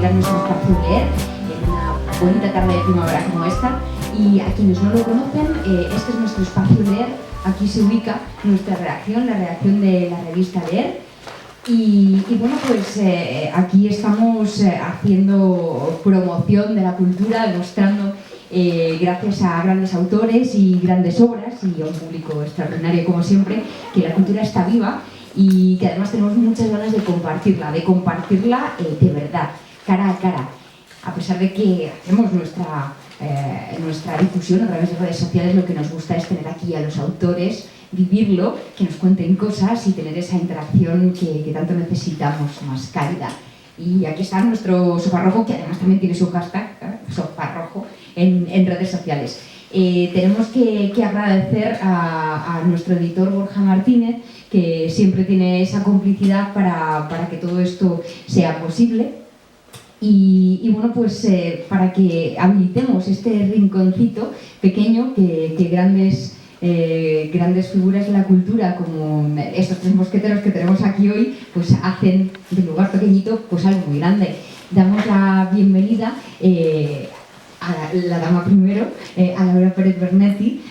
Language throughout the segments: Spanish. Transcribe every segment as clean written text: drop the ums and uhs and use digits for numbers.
a nuestro espacio Leer en una bonita tarde de primavera como esta. Y a quienes no lo conocen, este es nuestro espacio Leer. Aquí se ubica nuestra redacción, la redacción de la revista Leer. Y bueno, pues aquí estamos haciendo promoción de la cultura, demostrando, gracias a grandes autores y grandes obras y a un público extraordinario como siempre, que la cultura está viva y que además tenemos muchas ganas de compartirla de verdad, cara a cara. A pesar de que hacemos nuestra difusión a través de redes sociales, lo que nos gusta es tener aquí a los autores, vivirlo, que nos cuenten cosas y tener esa interacción que tanto necesitamos, más cálida. Y aquí está nuestro Sofá Rojo, que además también tiene su hashtag, Sofá Rojo, en redes sociales. Tenemos que agradecer a nuestro editor Borja Martínez, que siempre tiene esa complicidad para que todo esto sea posible. Y bueno, pues para que habilitemos este rinconcito pequeño que grandes figuras de la cultura, como estos tres mosqueteros que tenemos aquí hoy, pues hacen del lugar pequeñito pues algo muy grande. Damos la bienvenida a la dama primero, a Laura Pérez Bernetti.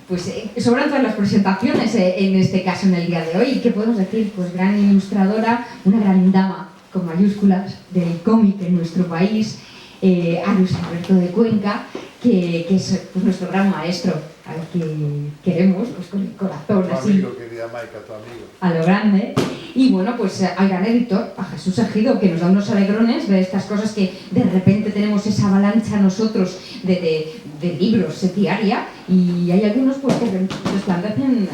Pues sobran todas las presentaciones en este caso en el día de hoy. ¿Qué podemos decir? Pues gran ilustradora, una gran dama con mayúsculas del cómic en nuestro país, a Luis Alberto de Cuenca, que es pues, nuestro gran maestro, al que queremos pues, con el corazón tu así, amigo, querida Maika, tu amigo, a lo grande. Y bueno, pues al gran editor, a Jesús Ejido, que nos da unos alegrones de estas cosas que de repente tenemos esa avalancha nosotros de libros diaria, y hay algunos pues, que resplandecen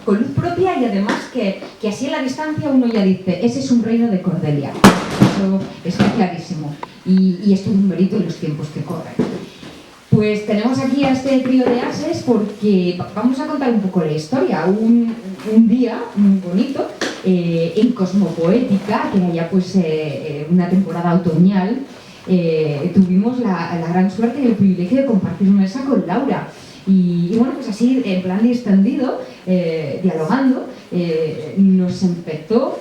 con luz propia y además que así a la distancia uno ya dice, ese es un reino de Cordelia. Eso está clarísimo. Y es todo un mérito en los tiempos que corren. Pues tenemos aquí a este trío de ases porque vamos a contar un poco la historia. Un día muy bonito, en Cosmopoética, que era ya pues una temporada otoñal, tuvimos la gran suerte y el privilegio de compartir mesa con Laura. Y bueno, pues así, en plan distendido, dialogando, nos empezó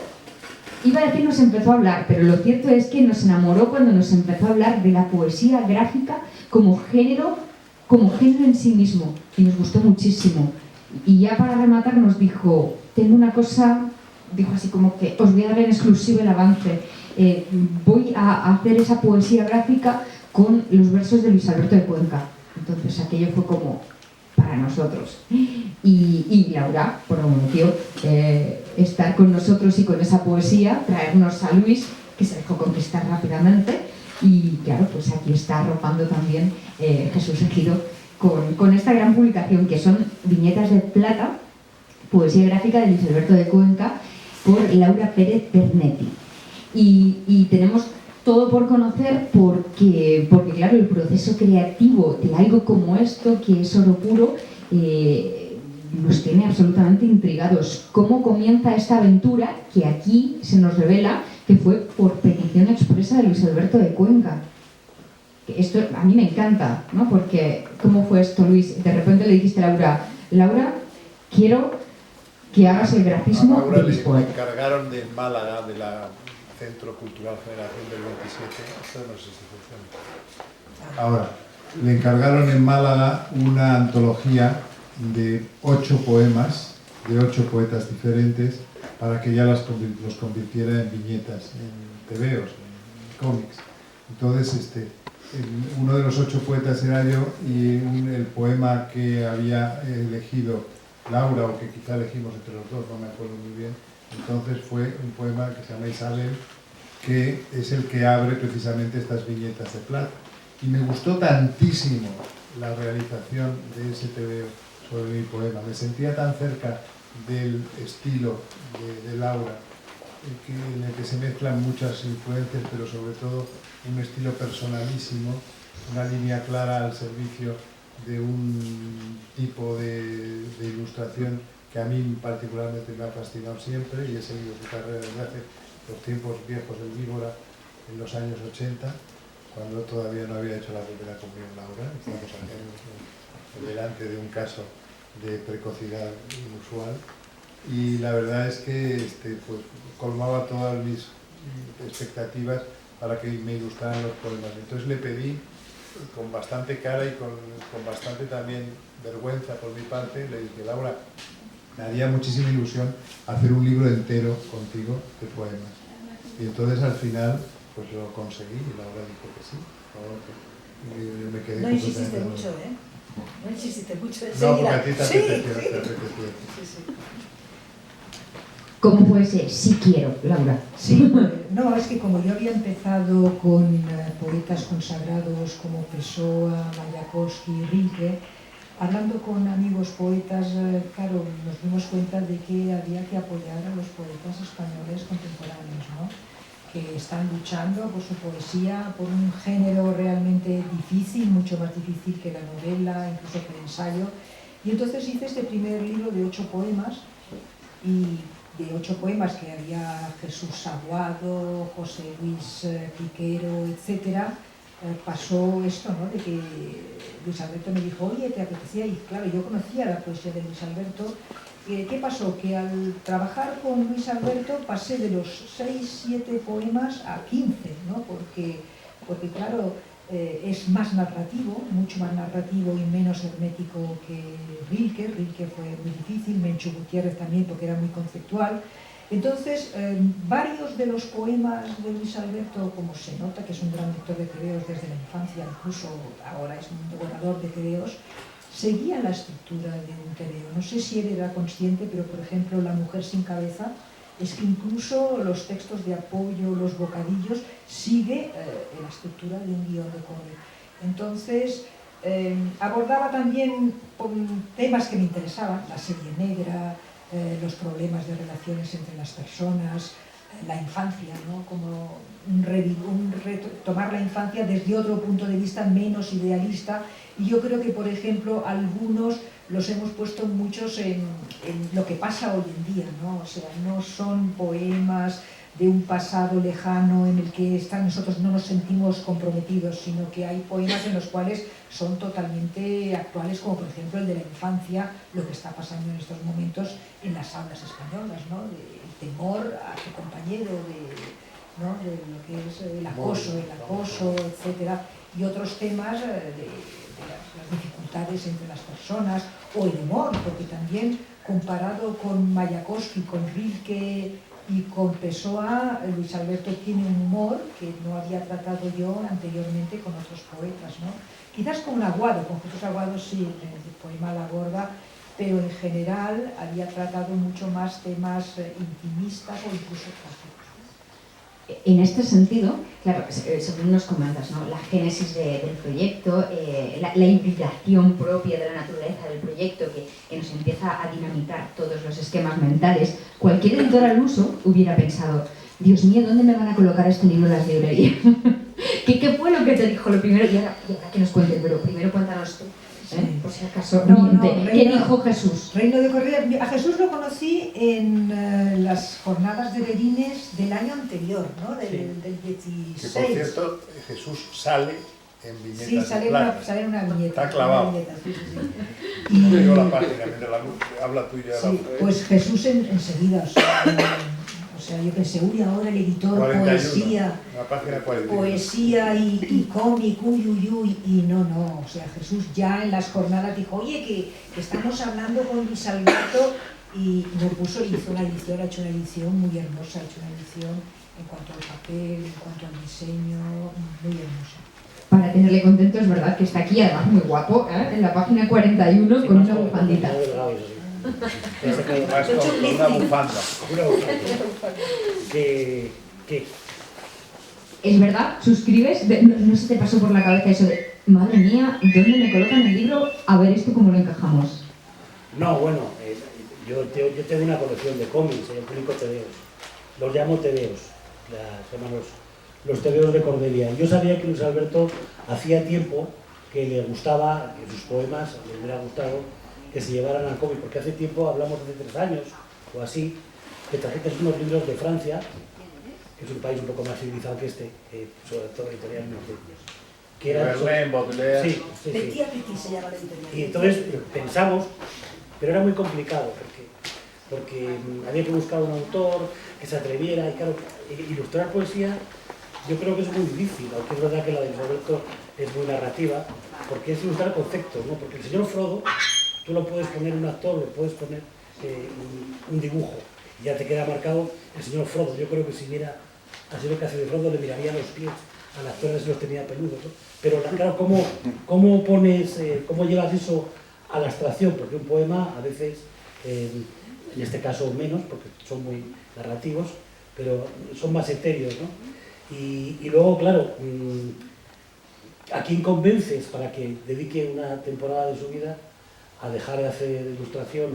a hablar, pero lo cierto es que nos enamoró cuando nos empezó a hablar de la poesía gráfica como género en sí mismo, y nos gustó muchísimo. Y ya para rematar nos dijo, tengo una cosa, dijo así como que os voy a dar en exclusiva el avance, voy a hacer esa poesía gráfica con los versos de Luis Alberto de Cuenca. Entonces aquello fue como para nosotros. Y Laura prometió estar con nosotros y con esa poesía, traernos a Luis, que se dejó conquistar rápidamente. Y claro, pues aquí está arropando también Jesús Ejido con esta gran publicación, que son Viñetas de Plata, poesía gráfica de Luis Alberto de Cuenca, por Laura Pérez Bernetti. Y tenemos todo por conocer porque claro, el proceso creativo de algo como esto, que es oro puro, nos tiene absolutamente intrigados. ¿Cómo comienza esta aventura que aquí se nos revela que fue por petición expresa de Luis Alberto de Cuenca? Esto a mí me encanta, ¿no? Porque ¿cómo fue esto, Luis? De repente le dijiste a Laura, quiero que hagas el grafismo a Laura de mis poemas. le encargaron de Málaga, de la Centro Cultural Generación del 27, esto no sé si funciona. Ahora, le encargaron en Málaga una antología de 8 poemas, de 8 poetas diferentes, para que ella los convirtiera en viñetas, en tebeos, en cómics. Entonces, uno de los 8 poetas era yo, y el poema que había elegido Laura, o que quizá elegimos entre los dos, no me acuerdo muy bien, entonces fue un poema que se llama Isabel, que es el que abre precisamente estas viñetas de plata. Y me gustó tantísimo la realización de ese tebeo sobre mi poema. Me sentía tan cerca del estilo de Laura, en el que se mezclan muchas influencias, pero sobre todo un estilo personalísimo, una línea clara al servicio de un tipo de ilustración que a mí particularmente me ha fascinado siempre, y he seguido su carrera desde hace los tiempos viejos del Víbora, en los años 80, cuando todavía no había hecho la primera comunión Laura. Estamos delante de un caso de precocidad inusual, y la verdad es que pues, colmaba todas mis expectativas para que me ilustraran los poemas. Entonces le pedí, con bastante cara y con bastante también vergüenza por mi parte, le dije, Laura, me haría muchísima ilusión hacer un libro entero contigo de poemas. Y entonces al final pues lo conseguí y Laura dijo que sí. Y me quedé no insististe mucho, ¿eh? No insististe mucho enseguida. No, porque a ti te apetecía, sí. te apetecía. Sí. ¿Cómo puede ser? Sí quiero, Laura. Sí, no, es que como yo había empezado con poetas consagrados como Pessoa, Mayakovsky, Rilke, hablando con amigos poetas, claro, nos dimos cuenta de que había que apoyar a los poetas españoles contemporáneos, ¿no? Que están luchando por su poesía, por un género realmente difícil, mucho más difícil que la novela, incluso que el ensayo. Y entonces hice este primer libro de 8 poemas, y de 8 poemas que había Jesús Aguado, José Luis Piquero, etc., pasó esto, ¿no? De que Luis Alberto me dijo, oye, ¿te apetecía? Y claro, yo conocía la poesía de Luis Alberto. ¿Qué pasó? Que al trabajar con Luis Alberto pasé de los 6, 7 poemas a 15, ¿no? Porque claro, es más narrativo, mucho más narrativo y menos hermético que Rilke. Rilke fue muy difícil, Menchu Gutiérrez también, porque era muy conceptual. Entonces, varios de los poemas de Luis Alberto, como se nota que es un gran lector de tebeos desde la infancia, incluso ahora es un devorador de tebeos, seguía la estructura de un tebeo. No sé si él era consciente, pero por ejemplo La mujer sin cabeza, es que incluso los textos de apoyo, los bocadillos, sigue la estructura de un guión de cómic. Entonces, abordaba también temas que me interesaban, la serie negra, los problemas de relaciones entre las personas, la infancia, ¿no? Como tomar la infancia desde otro punto de vista menos idealista. Y yo creo que, por ejemplo, algunos los hemos puesto muchos en lo que pasa hoy en día, ¿no? O sea, no son poemas de un pasado lejano en el que nosotros no nos sentimos comprometidos, sino que hay poemas en los cuales son totalmente actuales, como por ejemplo el de la infancia, lo que está pasando en estos momentos en las aulas españolas, ¿no? El temor a tu compañero, ¿no? De lo que es el acoso, etcétera, y otros temas de las dificultades entre las personas, o el humor, porque también comparado con Mayakovsky, con Rilke y con Pessoa, Luis Alberto tiene un humor que no había tratado yo anteriormente con otros poetas, ¿no? Quizás con Aguado, con Jesús Aguado sí, el poema La Gorda, pero en general había tratado mucho más temas intimistas o incluso clásicos. En este sentido, claro, según nos comentas, ¿no? La génesis del proyecto, la hibridación propia de la naturaleza del proyecto que nos empieza a dinamitar todos los esquemas mentales, cualquier editor al uso hubiera pensado, Dios mío, ¿dónde me van a colocar este libro en las librerías? ¿Qué fue lo que te dijo lo primero? Y ahora que nos cuentes, pero primero cuéntanos tú. Por si acaso, ¿qué dijo Jesús? Reino de Correa. A Jesús lo conocí en las jornadas de Berines del año anterior, ¿no? Del 16. Que por cierto, Jesús sale en viñetas. Sí, sale en una viñeta. Está clavado. Y no digo la página, habla tuya. Sí, pues Jesús enseguida, o sea, yo pensé, uy, ahora el editor, 41, poesía, la página 41. Poesía y cómic, y no, o sea, Jesús ya en las jornadas dijo, oye, que estamos hablando con Luis Alberto, y nos puso, hizo una edición, ha hecho una edición muy hermosa, ha hecho una edición en cuanto al papel, en cuanto al diseño, muy hermosa. Para tenerle contento, es verdad que está aquí, además muy guapo, en la página 41 con una bufandita. Con una bufanda. ¿Qué? ¿Es verdad? ¿Suscribes? ¿No se te pasó por la cabeza eso de, madre mía, ¿dónde me colocan el libro? A ver esto cómo lo encajamos. No, bueno, yo tengo una colección de cómics, yo publico tebeos. Los llamo tebeos, se llaman los tebeos de Cordelia. Yo sabía que Luis Alberto hacía tiempo que le gustaba, que sus poemas le hubiera gustado que se llevaran al cómic, porque hace tiempo, hablamos de 3 años o así, que trajiste unos libros de Francia, que es un país un poco más civilizado que este, sobre todo editorialmente, que era... Sí. Petit se llama la editorial. Y entonces pensamos, pero era muy complicado, porque había que buscar un autor que se atreviera, y claro, ilustrar poesía yo creo que es muy difícil, aunque es verdad que la de Roberto es muy narrativa, porque es ilustrar conceptos, ¿no? Porque el señor Frodo, tú lo puedes poner un actor, lo puedes poner un dibujo, y ya te queda marcado el señor Frodo. Yo creo que si viera así lo que hace de Frodo, le miraría los pies al actor, si los tenía peludos, ¿no? Pero claro, ¿cómo pones, cómo llevas eso a la abstracción? Porque un poema a veces, en este caso menos, porque son muy narrativos, pero son más etéreos, ¿no? Y luego, claro, ¿a quién convences para que dedique una temporada de su vida a dejar de hacer ilustración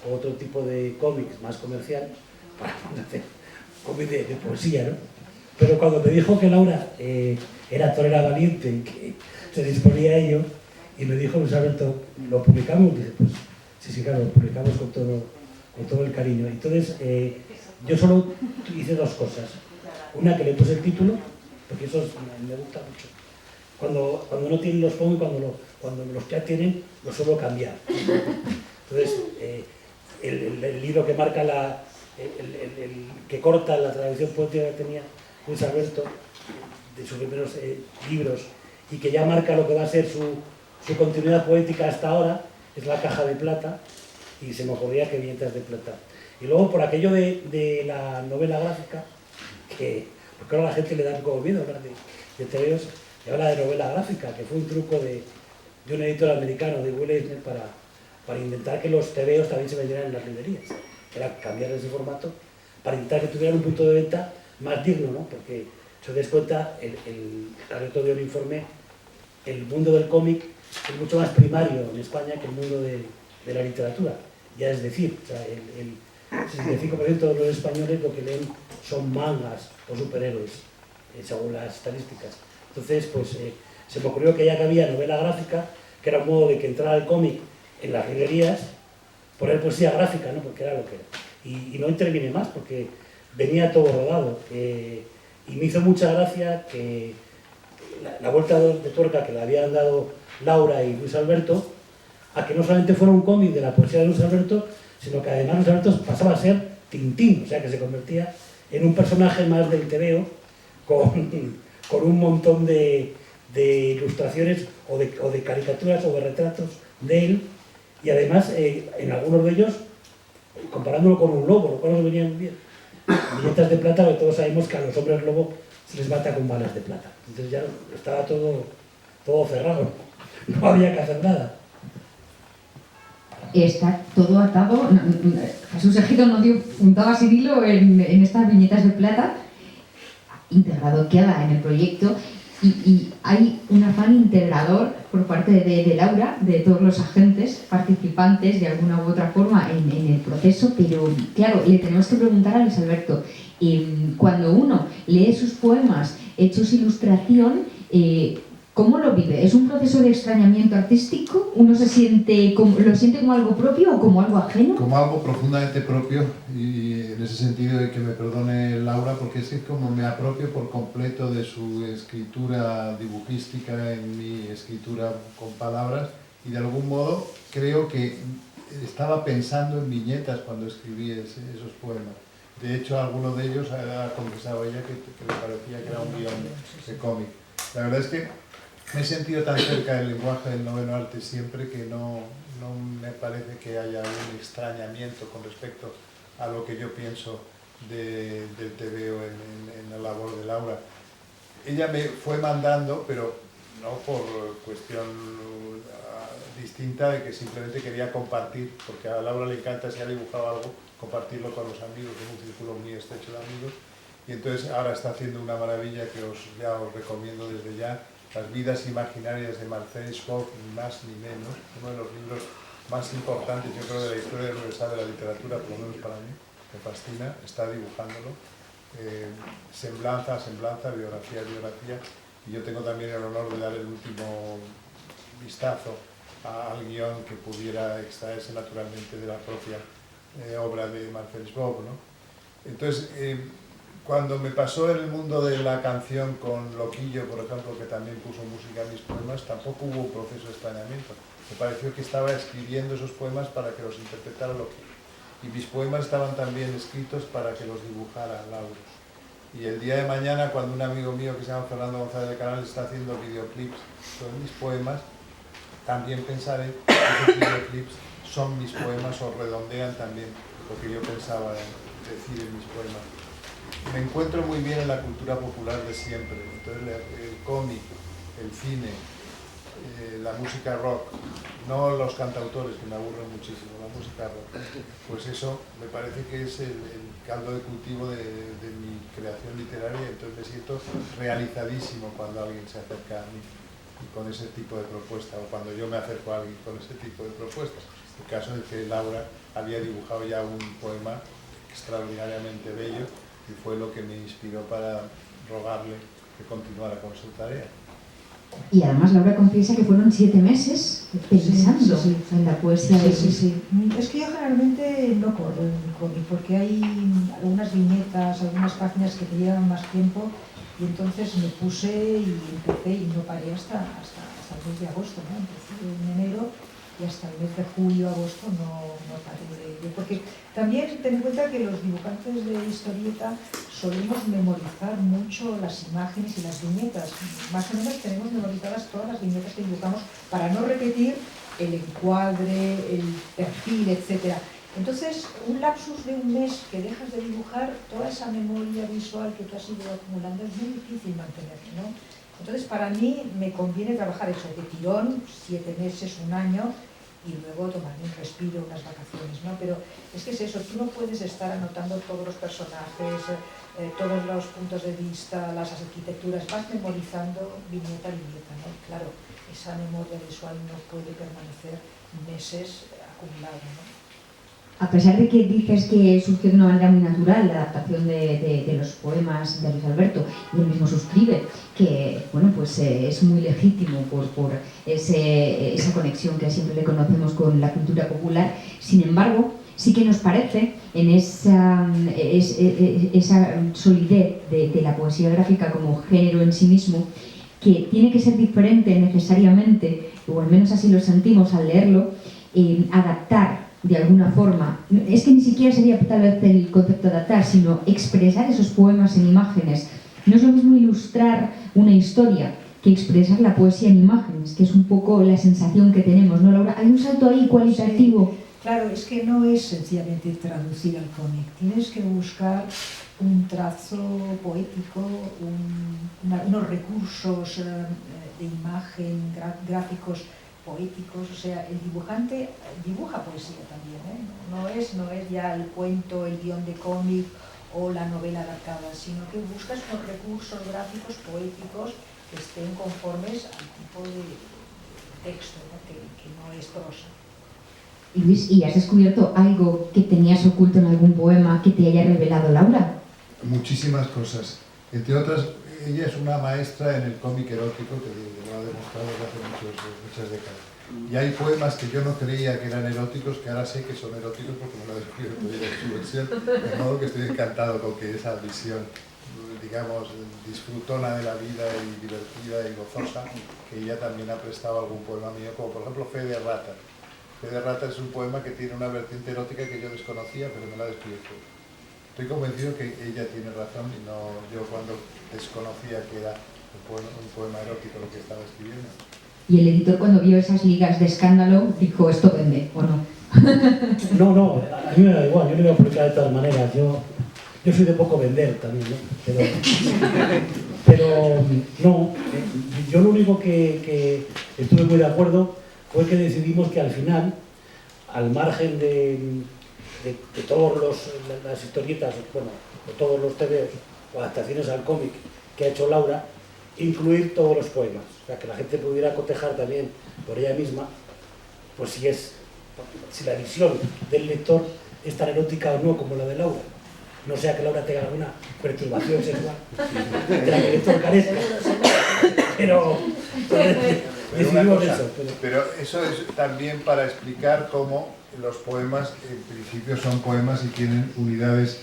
o otro tipo de cómics más comercial para hacer cómics de poesía, ¿no? Pero cuando me dijo que Laura era torera valiente y que se disponía a ello, y me dijo Luis Alberto, ¿lo publicamos? Dije, pues sí, claro, lo publicamos con todo el cariño. Entonces, yo solo hice dos cosas. Una, que le puse el título, porque eso me gusta mucho. Cuando no tienen los pongo y cuando los que ya tienen, los suelo cambiar. Entonces, el libro que marca que corta la tradición poética que tenía Luis Alberto, de sus primeros libros, y que ya marca lo que va a ser su continuidad poética hasta ahora, es La caja de plata, y se me ocurría que Viñetas de plata. Y luego, por aquello de la novela gráfica, porque ahora a la gente le da un poco miedo hablar de tebeos, y habla de novela gráfica, que fue un truco de un editor americano, de Will Eisner, para intentar que los tebeos también se vendieran en las librerías. Era cambiar ese formato para intentar que tuvieran un punto de venta más digno, ¿no? Porque, si os dais cuenta, Alberto dio un informe, el mundo del cómic es mucho más primario en España que el mundo de la literatura. Ya es decir, o sea, el 65% de los españoles lo que leen son mangas o superhéroes, según las estadísticas. Entonces, pues se me ocurrió que ya que había novela gráfica, que era un modo de que entrara el cómic en las librerías, poner poesía gráfica, ¿no? Porque era lo que era. Y no intervine más, porque venía todo rodado. Y me hizo mucha gracia que la vuelta de tuerca que le habían dado Laura y Luis Alberto, a que no solamente fuera un cómic de la poesía de Luis Alberto, sino que además Luis Alberto pasaba a ser Tintín, o sea que se convertía en un personaje más del tebeo, con un montón de ilustraciones o de caricaturas o de retratos de él, y además en algunos de ellos comparándolo con un lobo, lo cual nos venía muy bien. Viñetas de plata, que todos sabemos que a los hombres lobo se les mata con balas de plata. Entonces ya estaba todo cerrado, no había que hacer nada. Está todo atado. Jesús Ejido nos dio puntado sin hilo en estas viñetas de plata, integrado queda en el proyecto, y hay un afán integrador por parte de Laura, de todos los agentes participantes de alguna u otra forma en el proceso, pero claro, le tenemos que preguntar a Luis Alberto, cuando uno lee sus poemas hechos ilustración, ¿cómo lo vive? ¿Es un proceso de extrañamiento artístico? ¿Uno lo siente como algo propio o como algo ajeno? Como algo profundamente propio, y en ese sentido de que me perdone Laura, porque es que como me apropio por completo de su escritura dibujística en mi escritura con palabras, y de algún modo creo que estaba pensando en viñetas cuando escribí esos poemas. De hecho, alguno de ellos ha confesado ella que le parecía que era un guión de cómic. La verdad es que me he sentido tan cerca del lenguaje del noveno arte siempre que no me parece que haya un extrañamiento con respecto a lo que yo pienso del tebeo en la labor de Laura. Ella me fue mandando, pero no por cuestión distinta de que simplemente quería compartir, porque a Laura le encanta, si ha dibujado algo, compartirlo con los amigos, en un círculo muy estrecho de amigos, y entonces ahora está haciendo una maravilla que ya os recomiendo desde ya, Las vidas imaginarias de Marcel Schwab, ni más ni menos, uno de los libros más importantes, yo creo, de la historia universal de la literatura, por lo menos para mí, me fascina, está dibujándolo, semblanza a semblanza, biografía a biografía, y yo tengo también el honor de dar el último vistazo al guión que pudiera extraerse naturalmente de la propia obra de Marcel Schwab, ¿no? Entonces, cuando me pasó en el mundo de la canción con Loquillo, por ejemplo, que también puso música a mis poemas, tampoco hubo un proceso de extrañamiento. Me pareció que estaba escribiendo esos poemas para que los interpretara Loquillo. Y mis poemas estaban también escritos para que los dibujara Laura. Y el día de mañana, cuando un amigo mío que se llama Fernando González de Canal está haciendo videoclips sobre mis poemas, también pensaré que esos videoclips son mis poemas o redondean también lo que yo pensaba decir en mis poemas. Me encuentro muy bien en la cultura popular de siempre, entonces el cómic, el cine, la música rock, no los cantautores que me aburren muchísimo, la música rock, pues eso me parece que es el caldo de cultivo de mi creación literaria, entonces me siento realizadísimo cuando alguien se acerca a mí con ese tipo de propuesta, o cuando yo me acerco a alguien con ese tipo de propuestas. El caso de que Laura había dibujado ya un poema extraordinariamente bello y fue lo que me inspiró para rogarle que continuara con su tarea. Y además Laura confiesa que fueron 7 meses pensando en la poesía de sí. Es que yo generalmente no corro en mi cómic, porque hay algunas viñetas, algunas páginas que te llevan más tiempo, y entonces me puse y empecé y no paré hasta el mes de agosto, ¿no? Empecé en enero y hasta el mes de julio, agosto no paré de porque también ten en cuenta que los dibujantes de historieta solemos memorizar mucho las imágenes y las viñetas. Más o menos tenemos memorizadas todas las viñetas que dibujamos para no repetir el encuadre, el perfil, etc. Entonces, un lapsus de un mes que dejas de dibujar, toda esa memoria visual que tú has ido acumulando es muy difícil mantener, ¿no? Entonces, para mí me conviene trabajar eso de tirón, 7 meses, un año, y luego tomarme un respiro, unas vacaciones, ¿no? Pero es que es eso, tú no puedes estar anotando todos los personajes, todos los puntos de vista, las arquitecturas, vas memorizando viñeta a viñeta, ¿no? Claro, esa memoria visual no puede permanecer meses acumulada, ¿no? A pesar de que dices que surgió de una manera muy natural la adaptación de los poemas de Luis Alberto, y él mismo suscribe que bueno, pues, es muy legítimo por esa conexión que siempre le conocemos con la cultura popular, sin embargo, sí que nos parece en esa solidez de la poesía gráfica como género en sí mismo, que tiene que ser diferente necesariamente, o al menos así lo sentimos al leerlo, adaptar de alguna forma, es que ni siquiera sería tal vez el concepto de adaptar, sino expresar esos poemas en imágenes. No es lo mismo ilustrar una historia que expresar la poesía en imágenes, que es un poco la sensación que tenemos, ¿no, Laura? Hay un salto ahí cualitativo. Sí, claro, es que no es sencillamente traducir al cómic, tienes que buscar un trazo poético, unos recursos de imagen, gráficos poéticos, o sea, el dibujante dibuja poesía también, ¿eh? No es ya el cuento, el guión de cómic o la novela adaptada, sino que buscas unos recursos gráficos poéticos que estén conformes al tipo de texto, ¿no? Que no es prosa. Luis, ¿y has descubierto algo que tenías oculto en algún poema que te haya revelado Laura? Muchísimas cosas. Entre otras, ella es una maestra en el cómic erótico que lo ha demostrado desde hace muchas décadas. Y hay poemas que yo no creía que eran eróticos, que ahora sé que son eróticos porque me lo ha descubierto ella en su versión, de modo que estoy encantado con que esa visión, digamos, disfrutona de la vida y divertida y gozosa, que ella también ha prestado algún poema mío, como por ejemplo Fe de Rata. Fe de Rata es un poema que tiene una vertiente erótica que yo desconocía, pero me la ha descubierto. Estoy convencido que ella tiene razón y no yo cuando desconocía que era un poema erótico lo que estaba escribiendo. Y el editor, cuando vio esas ligas de escándalo, dijo, esto vende, ¿o no? No, a mí me da igual, yo lo voy a publicar de todas maneras. Yo soy de poco vender también, ¿no? Pero no, yo lo único que estuve muy de acuerdo fue que decidimos que al final, al margen de todas las historietas, bueno, de todos los TVOs o adaptaciones al cómic que ha hecho Laura, incluir todos los poemas, o sea, que la gente pudiera cotejar también por ella misma, pues si la visión del lector es tan erótica o no como la de Laura, no sea que Laura tenga alguna perturbación sexual de la que el lector carezca, pero eso es también para explicar cómo los poemas en principio son poemas y tienen unidades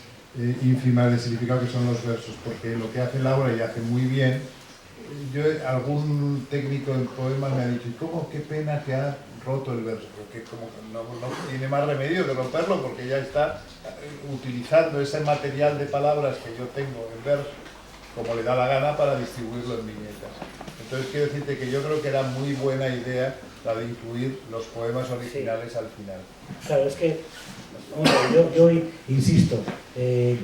ínfimas de significado que son los versos, porque lo que hace Laura y hace muy bien, algún técnico en poemas me ha dicho, ¿cómo? Qué pena que ha roto el verso, porque como no tiene más remedio que romperlo porque ya está utilizando ese material de palabras que yo tengo en verso como le da la gana para distribuirlo en viñetas. Entonces quiero decirte que yo creo que era muy buena idea la de incluir los poemas originales al final. Claro, es que yo insisto, El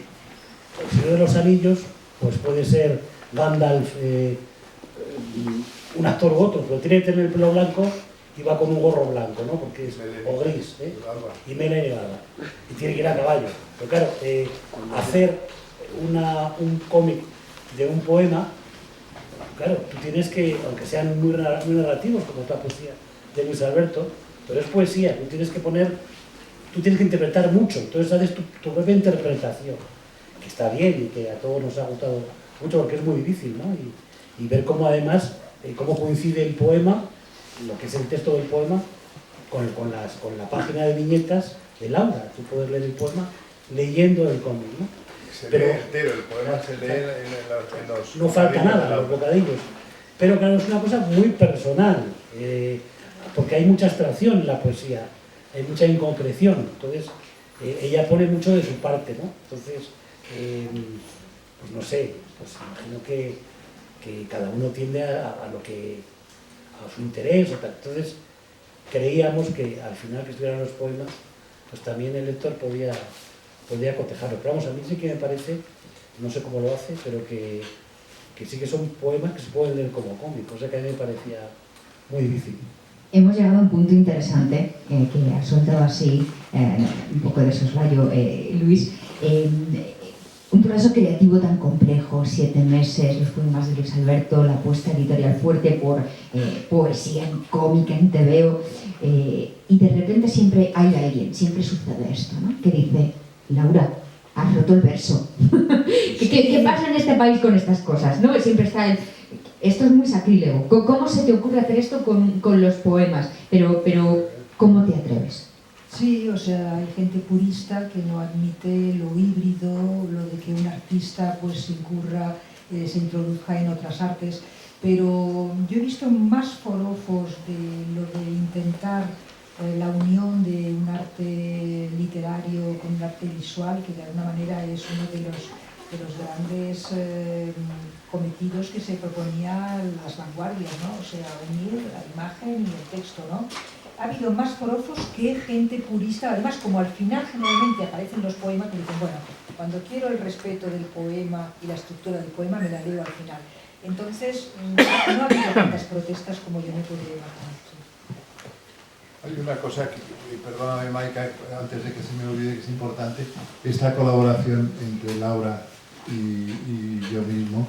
Señor de los Anillos pues puede ser Gandalf, un actor u otro, pero tiene que tener el pelo blanco y va con un gorro blanco, ¿no? Porque es, o gris, y melena y barba, y tiene que ir a caballo. Pero claro, hacer un cómic de un poema, claro, tú tienes que, aunque sean muy narrativos, como toda poesía de Luis Alberto, pero es poesía, tú tienes que interpretar mucho, entonces haces tu propia interpretación, que está bien y que a todos nos ha gustado mucho porque es muy difícil, ¿no? Y ver cómo además, cómo coincide el poema, lo que es el texto del poema, con la página de viñetas de Laura. Tú puedes leer el poema leyendo el cómic, ¿no? Se lee entero, el poema se lee en los... No falta nada, los bocadillos. Pero claro, es una cosa muy personal, porque hay mucha abstracción en la poesía, hay mucha inconcreción, entonces ella pone mucho de su parte, ¿no? Entonces, pues no sé, pues imagino que cada uno tiende a su interés, o tal. Entonces creíamos que al final que estuvieran los poemas, pues también el lector podía cotejarlo. Pero vamos, a mí sí que me parece, no sé cómo lo hace, pero que sí que son poemas que se pueden leer como cómicos, o sea que a mí me parecía muy difícil. Hemos llegado a un punto interesante que ha soltado así un poco de soslayo, Luis. Un proceso creativo tan complejo, 7 meses, los poemas de Luis Alberto, la apuesta editorial fuerte por poesía en cómica, en TVO, y de repente siempre hay alguien, siempre sucede esto, ¿no? Que dice, Laura, has roto el verso. ¿Qué pasa en este país con estas cosas? ¿No? Siempre está esto es muy sacrílego. ¿Cómo se te ocurre hacer esto con los poemas? Pero ¿cómo te atreves? Sí, o sea, hay gente purista que no admite lo híbrido, lo de que un artista pues incurra, se introduzca en otras artes, pero yo he visto más forofos de lo de intentar la unión de un arte literario con un arte visual, que de alguna manera es uno de los grandes cometidos que se proponían las vanguardias, ¿no? O sea, unir la imagen y el texto, ¿no? Ha habido más forofos que gente purista, además como al final generalmente aparecen los poemas que dicen, bueno, cuando quiero el respeto del poema y la estructura del poema me la leo al final. Entonces, no ha habido tantas protestas como yo me podría imaginar. Hay una cosa que, perdóname Maika, antes de que se me olvide que es importante, esta colaboración entre Laura y yo mismo,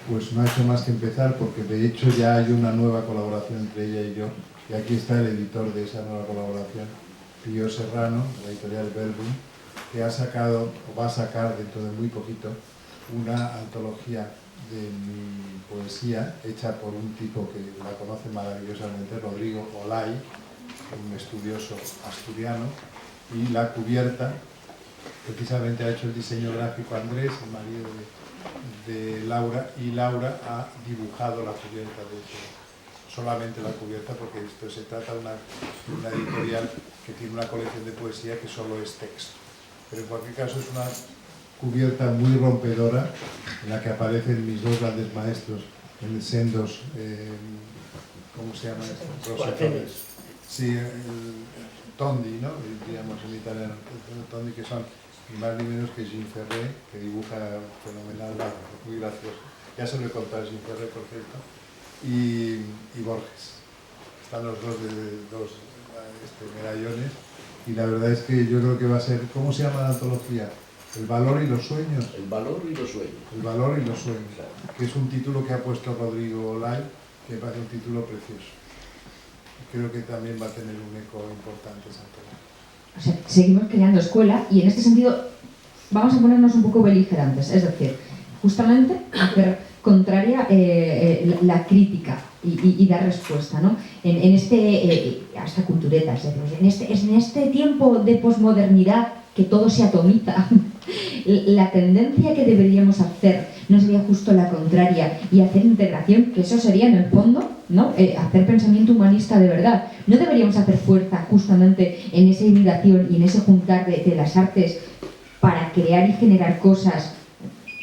pues no ha hecho más que empezar, porque de hecho ya hay una nueva colaboración entre ella y yo, y aquí está el editor de esa nueva colaboración, Pío Serrano, de la editorial Verbum, que ha sacado, o va a sacar dentro de muy poquito, una antología de mi poesía, hecha por un tipo que la conoce maravillosamente, Rodrigo Olay, un estudioso asturiano, y la cubierta, precisamente ha hecho el diseño gráfico Andrés, el marido de Laura, y Laura ha dibujado la cubierta de eso. Solamente la cubierta, porque esto se trata de una editorial que tiene una colección de poesía que solo es texto. Pero en cualquier caso es una cubierta muy rompedora en la que aparecen mis dos grandes maestros en sendos, ¿cómo se llama esto? Rosetones. Sí, el Tondi, ¿no? Diríamos en italiano, Tondi, que son ni más ni menos que Jean Ferré, que dibuja fenomenal, muy gracioso. Ya se lo he contado a Jean Ferré, por cierto. Y Borges. Están los dos medallones, y la verdad es que yo creo que va a ser, ¿cómo se llama la antología? El valor y los sueños. El valor y los sueños. El valor y los sueños, que es un título que ha puesto Rodrigo Olay, que me parece un título precioso. Creo que también va a tener un eco importante esa antología. O sea, seguimos creando escuela, y en este sentido vamos a ponernos un poco beligerantes, es decir, justamente hacer contraria la crítica y dar respuesta, ¿no? Hasta culturetas, en este tiempo de posmodernidad que todo se atomiza, la tendencia que deberíamos hacer ¿No sería justo la contraria y hacer integración? Que eso sería en el fondo, ¿no? Hacer pensamiento humanista de verdad. ¿No deberíamos hacer fuerza justamente en esa hibridación y en ese juntar de las artes para crear y generar cosas?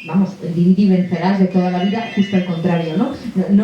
Vamos, el dividir vencerás de toda la vida, justo al contrario, ¿no?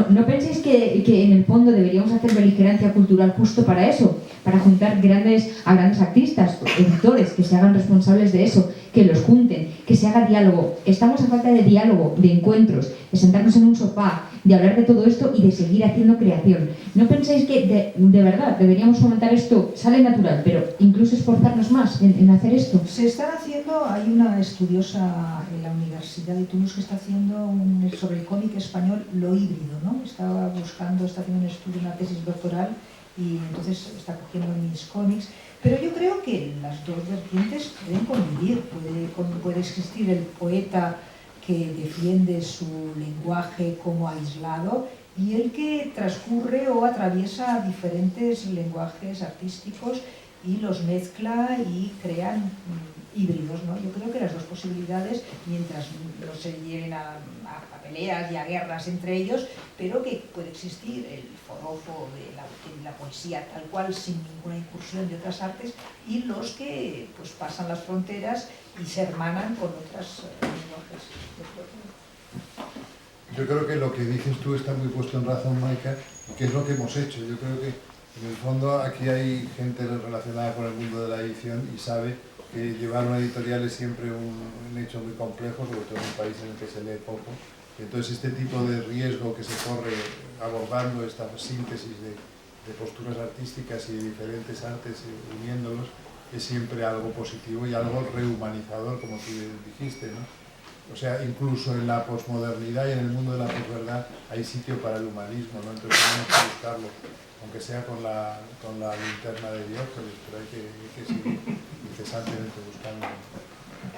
¿No penséis que en el fondo deberíamos hacer beligerancia cultural justo para eso? Para juntar a grandes artistas, editores, que se hagan responsables de eso, que los junten, que se haga diálogo. Estamos a falta de diálogo, de encuentros, de sentarnos en un sofá, de hablar de todo esto y de seguir haciendo creación. ¿No pensáis que de verdad deberíamos fomentar esto? Sale natural, pero incluso esforzarnos más en hacer esto. Se están haciendo, hay una estudiosa en la Universidad de Toulouse que está haciendo sobre el cómic español, lo híbrido, ¿no? Está haciendo un estudio, una tesis doctoral, y entonces está cogiendo mis cómics. Pero yo creo que las dos vertientes pueden convivir. Puede existir el poeta que defiende su lenguaje como aislado y el que transcurre o atraviesa diferentes lenguajes artísticos y los mezcla y crean híbridos, ¿no? Yo creo que las dos posibilidades, mientras no se lleven a peleas y a guerras entre ellos, pero que puede existir el forofo de la poesía tal cual, sin ninguna incursión de otras artes, y los que pues pasan las fronteras y se hermanan con otros lenguajes. Yo creo que lo que dices tú está muy puesto en razón, Maika, que es lo que hemos hecho. Yo creo que en el fondo aquí hay gente relacionada con el mundo de la edición y sabe que llevar una editorial es siempre un hecho muy complejo, sobre todo en un país en el que se lee poco. Y entonces este tipo de riesgo que se corre abordando esta síntesis de posturas artísticas y de diferentes artes, uniéndolos, es siempre algo positivo y algo rehumanizador, como tú dijiste, ¿no? O sea, incluso en la posmodernidad y en el mundo de la posverdad hay sitio para el humanismo, ¿no? Entonces tenemos que buscarlo, aunque sea con la linterna de Diógenes, pero hay que seguir incesantemente buscando.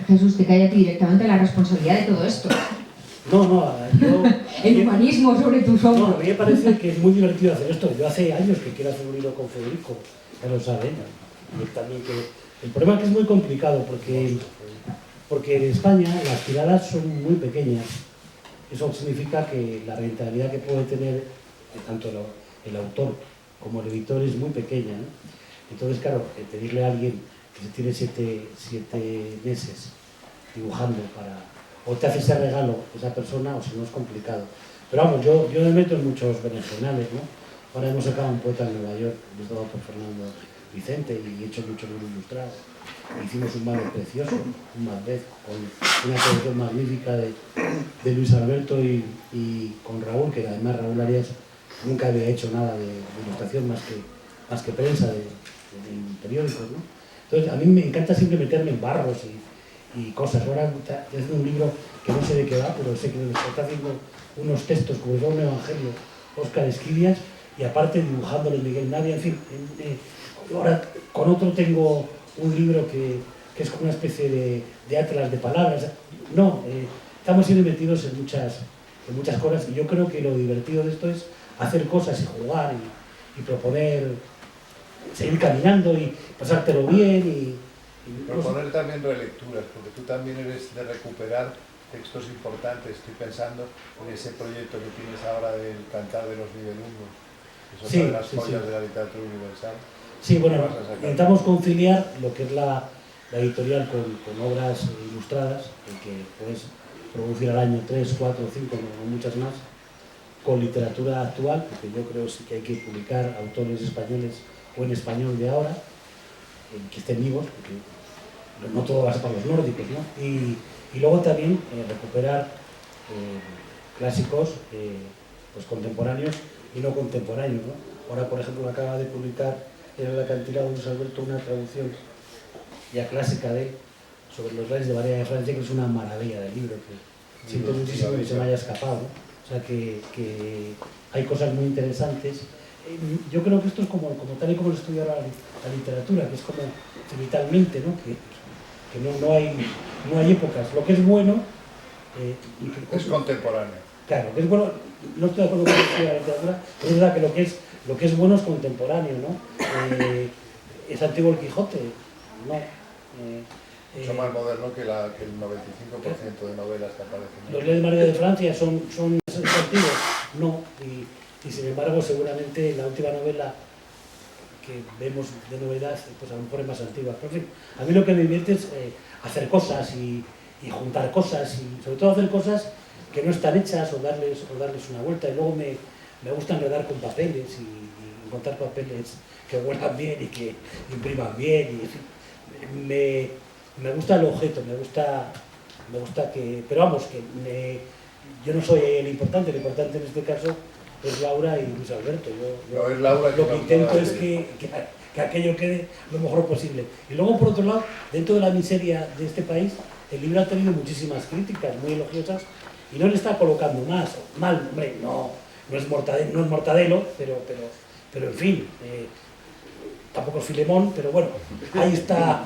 Jesús, te cae a ti directamente la responsabilidad de todo esto. No, yo... El humanismo sobre tus hombros. No, a mí me parece que es muy divertido hacer esto. Yo hace años que quiero hacer un libro con Federico, ya lo sabe, ¿no? Y también que... El problema es que es muy complicado porque en España las tiradas son muy pequeñas. Eso significa que la rentabilidad que puede tener tanto el autor como el editor es muy pequeña, ¿no? Entonces, claro, pedirle a alguien que se tiene siete meses dibujando o te hace ese regalo esa persona, o si no es complicado. Pero vamos, yo me meto en muchos berenjenales, ¿no? Ahora hemos sacado un poeta en Nueva York, hemos dado por Fernando Vicente y he hecho muchos libros ilustrados. Hicimos un Mano precioso, un Macbeth, con una traducción magnífica de Luis Alberto y con Raúl, que además Raúl Arias nunca había hecho nada de ilustración más que prensa de periódicos, ¿no? Entonces a mí me encanta siempre meterme en barros y cosas. Ahora es un libro que no sé de qué va, pero sé que está haciendo unos textos como si fuera un evangelio, Óscar Esquivias, y aparte dibujándole Miguel Navia, en fin. Ahora con otro tengo un libro que es como una especie de atlas de palabras. No, estamos siendo metidos en muchas cosas, y yo creo que lo divertido de esto es hacer cosas y jugar y proponer, seguir caminando y pasártelo bien y proponer también relecturas, porque tú también eres de recuperar textos importantes. Estoy pensando en ese proyecto que tienes ahora del Cantar de los Nibelungos, que es otra de las joyas de la literatura universal. Sí, bueno, intentamos conciliar lo que es la editorial con obras ilustradas, que puedes producir al año 3, 4, 5, no muchas más, con literatura actual, porque yo creo sí que hay que publicar autores españoles o en español de ahora, que estén vivos, porque no todo va a ser para los nórdicos, ¿no? Y luego también recuperar clásicos pues contemporáneos y no contemporáneos, ¿no? Ahora, por ejemplo, acaba de publicar en el acantilado Luis Alberto una traducción ya clásica de él sobre los reyes de María de Francia, que es una maravilla del libro, que siento muchísimo que se me haya escapado, ¿no? O sea, que hay cosas muy interesantes. Yo creo que esto es como tal y como lo estudia la literatura, que es como vitalmente, ¿no? Que no hay épocas. Lo que es bueno... es contemporáneo. Claro, que es bueno, no estoy de acuerdo con lo que estudia la literatura, pero es verdad que lo que es bueno es contemporáneo, ¿no? Es antiguo el Quijote, ¿no? Mucho más moderno que el 95% de novelas que aparecen. ¿Los Leyes de María de Francia son antiguos? No, y sin embargo seguramente la última novela que vemos de novedad, pues a lo mejor es más antigua. Pero en fin, a mí lo que me divierte es hacer cosas y juntar cosas, y sobre todo hacer cosas que no están hechas o darles una vuelta. Y luego me gusta enredar con papeles y encontrar papeles que huelan bien y que impriman bien. Y, en fin, me gusta el objeto, me gusta que... Pero vamos, yo no soy el importante en este caso es Laura y Luis Alberto. No, es Laura lo que intento es que aquello quede lo mejor posible. Y luego, por otro lado, dentro de la miseria de este país, el libro ha tenido muchísimas críticas muy elogiosas y no le está colocando mal, hombre, no es Mortadelo, pero en fin, tampoco es Filemón, pero bueno, ahí está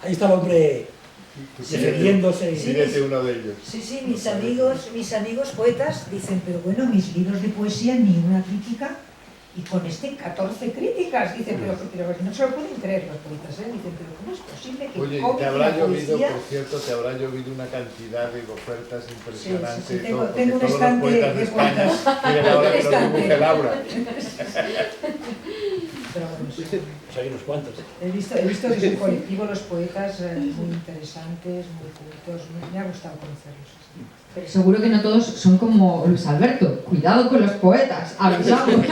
el hombre defendiéndose. Síguete uno de ellos. Sí, mis amigos poetas dicen, pero bueno, mis libros de poesía ni una crítica, y con 14 críticas, dicen, pero no se lo pueden creer los poetas, dicen, pero ¿cómo es posible que Oye, cómic te habrá y la llovido, poesía... por cierto, te habrá llovido una cantidad de ofertas impresionantes. Sí, todo, tengo un todos estante los poetas de España quieren ahora que los dibuje Laura. Pero bueno, sí. Pues hay unos cuantos. He visto que es un colectivo, los poetas, muy interesantes, muy cultos, me ha gustado conocerlos. Pero seguro que no todos son como Luis Alberto. Cuidado con los poetas, avisamos.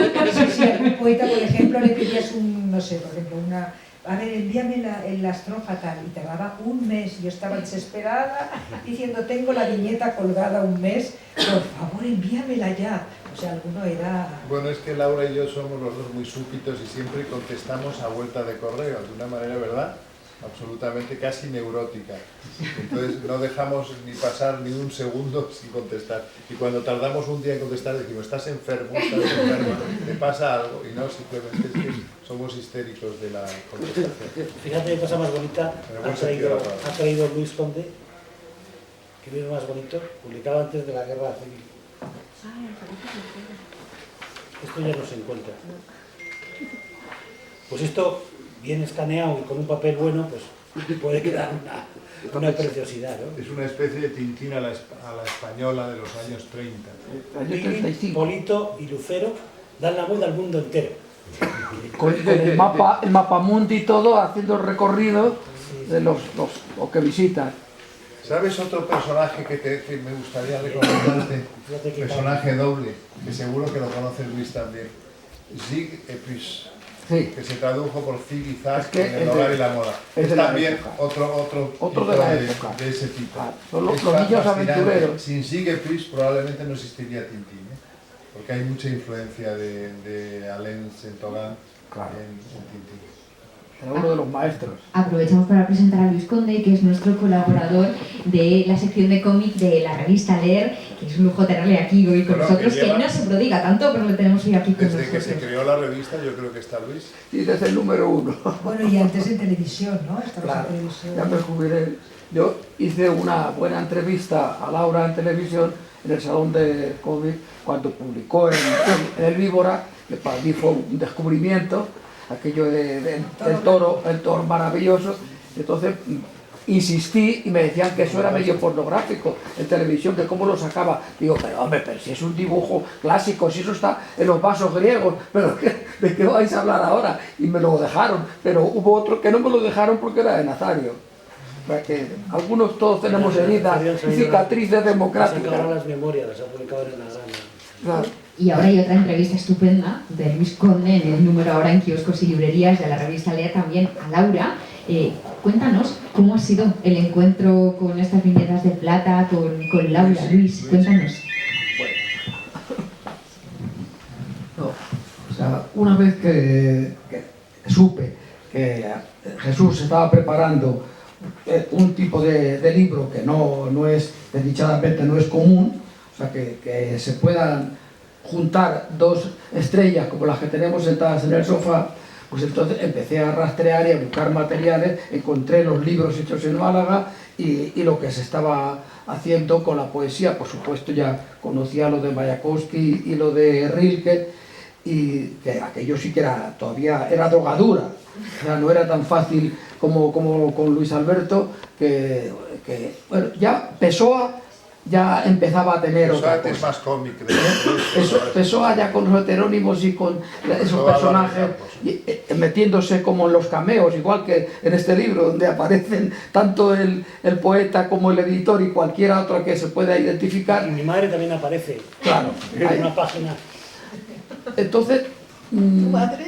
Si a un poeta, por ejemplo, le pedías no sé, por ejemplo, a ver, envíame la estrofa tal, y tardaba un mes, yo estaba desesperada diciendo, tengo la viñeta colgada un mes, por favor envíamela ya. O sea, alguno era... Bueno, es que Laura y yo somos los dos muy súbitos y siempre contestamos a vuelta de correo, de una manera, ¿verdad?, absolutamente casi neurótica. Entonces no dejamos ni pasar ni un segundo sin contestar. Y cuando tardamos un día en contestar decimos, estás enfermo, estás enferma, te pasa algo. Y no, simplemente es que somos histéricos de la contestación. Fíjate qué cosa más bonita ha traído Luis Conde, que libro más bonito, publicado antes de la Guerra Civil. Esto ya no se encuentra. Pues esto, bien escaneado y con un papel bueno, pues puede quedar una preciosidad, ¿no? Es una especie de Tintín a la española de los años 30. Lili, Polito y Lucero dan la vuelta al mundo entero. Con el mapa mundi y todo, haciendo el recorrido de los que visitan. ¿Sabes otro personaje que me gustaría recomendarte? Personaje doble, que seguro que lo conoce Luis también. Zig et Puce, Sí. que se tradujo por Zig y Zag Es que en el hogar y la moda. es Es de la también época. otro de la época. de ese tipo. Ah, son los Es niños fascinante. aventureros. Sin Zig et Puce probablemente no existiría Tintín, porque hay mucha influencia de Alain Saint-Ogan en Tintín. Era uno de los maestros. Aprovechamos para presentar a Luis Conde, que es nuestro colaborador de la sección de cómic de la revista Leer, que es un lujo tenerle aquí hoy con nosotros, que no se prodiga tanto, pero lo tenemos hoy aquí con Desde nosotros. que se creó la revista yo creo que está Luis. Y desde el número 1. Bueno, y antes en televisión, ¿no? Estabas Claro, en televisión. ya me jubilé. Yo hice una buena entrevista a Laura en televisión en el Salón de Cómic cuando publicó en el Víbora, que para mí fue un descubrimiento, aquello del toro maravilloso. Entonces insistí y me decían que eso era medio pornográfico en televisión, que cómo lo sacaba. Digo, pero hombre, pero si es un dibujo clásico, si eso está en los vasos griegos, pero ¿de qué vais a hablar ahora? Y me lo dejaron, pero hubo otro que no me lo dejaron porque era de Nazario. O sea que algunos todos tenemos heridas y cicatrices democráticas. Las ha las memorias, las ha publicado en la grana. Claro. Y ahora hay otra entrevista estupenda de Luis Conde en el número ahora en kioscos y librerías de la revista Leer, también a Laura. Cuéntanos cómo ha sido el encuentro con estas viñetas de plata, con Laura. Luis, cuéntanos. No, o sea, una vez que supe que Jesús estaba preparando un tipo de libro que no es, desdichadamente no es común, o sea, que se puedan juntar dos estrellas como las que tenemos sentadas en el sofá, pues entonces empecé a rastrear y a buscar materiales, encontré los libros hechos en Málaga y lo que se estaba haciendo con la poesía. Por supuesto ya conocía lo de Mayakovsky y lo de Rilke, y que aquello sí que era, todavía era drogadura, o sea, no era tan fácil como con Luis Alberto, que bueno, ya Pessoa ya empezaba a tener otra cosa. Es más cómic. Pessoa ya con los heterónimos y con esos personajes metiéndose como en los cameos, igual que en este libro, donde aparecen tanto el poeta como el editor y cualquier otro que se pueda identificar. Y mi madre también aparece. Claro. En una página. Entonces... ¿Tu madre?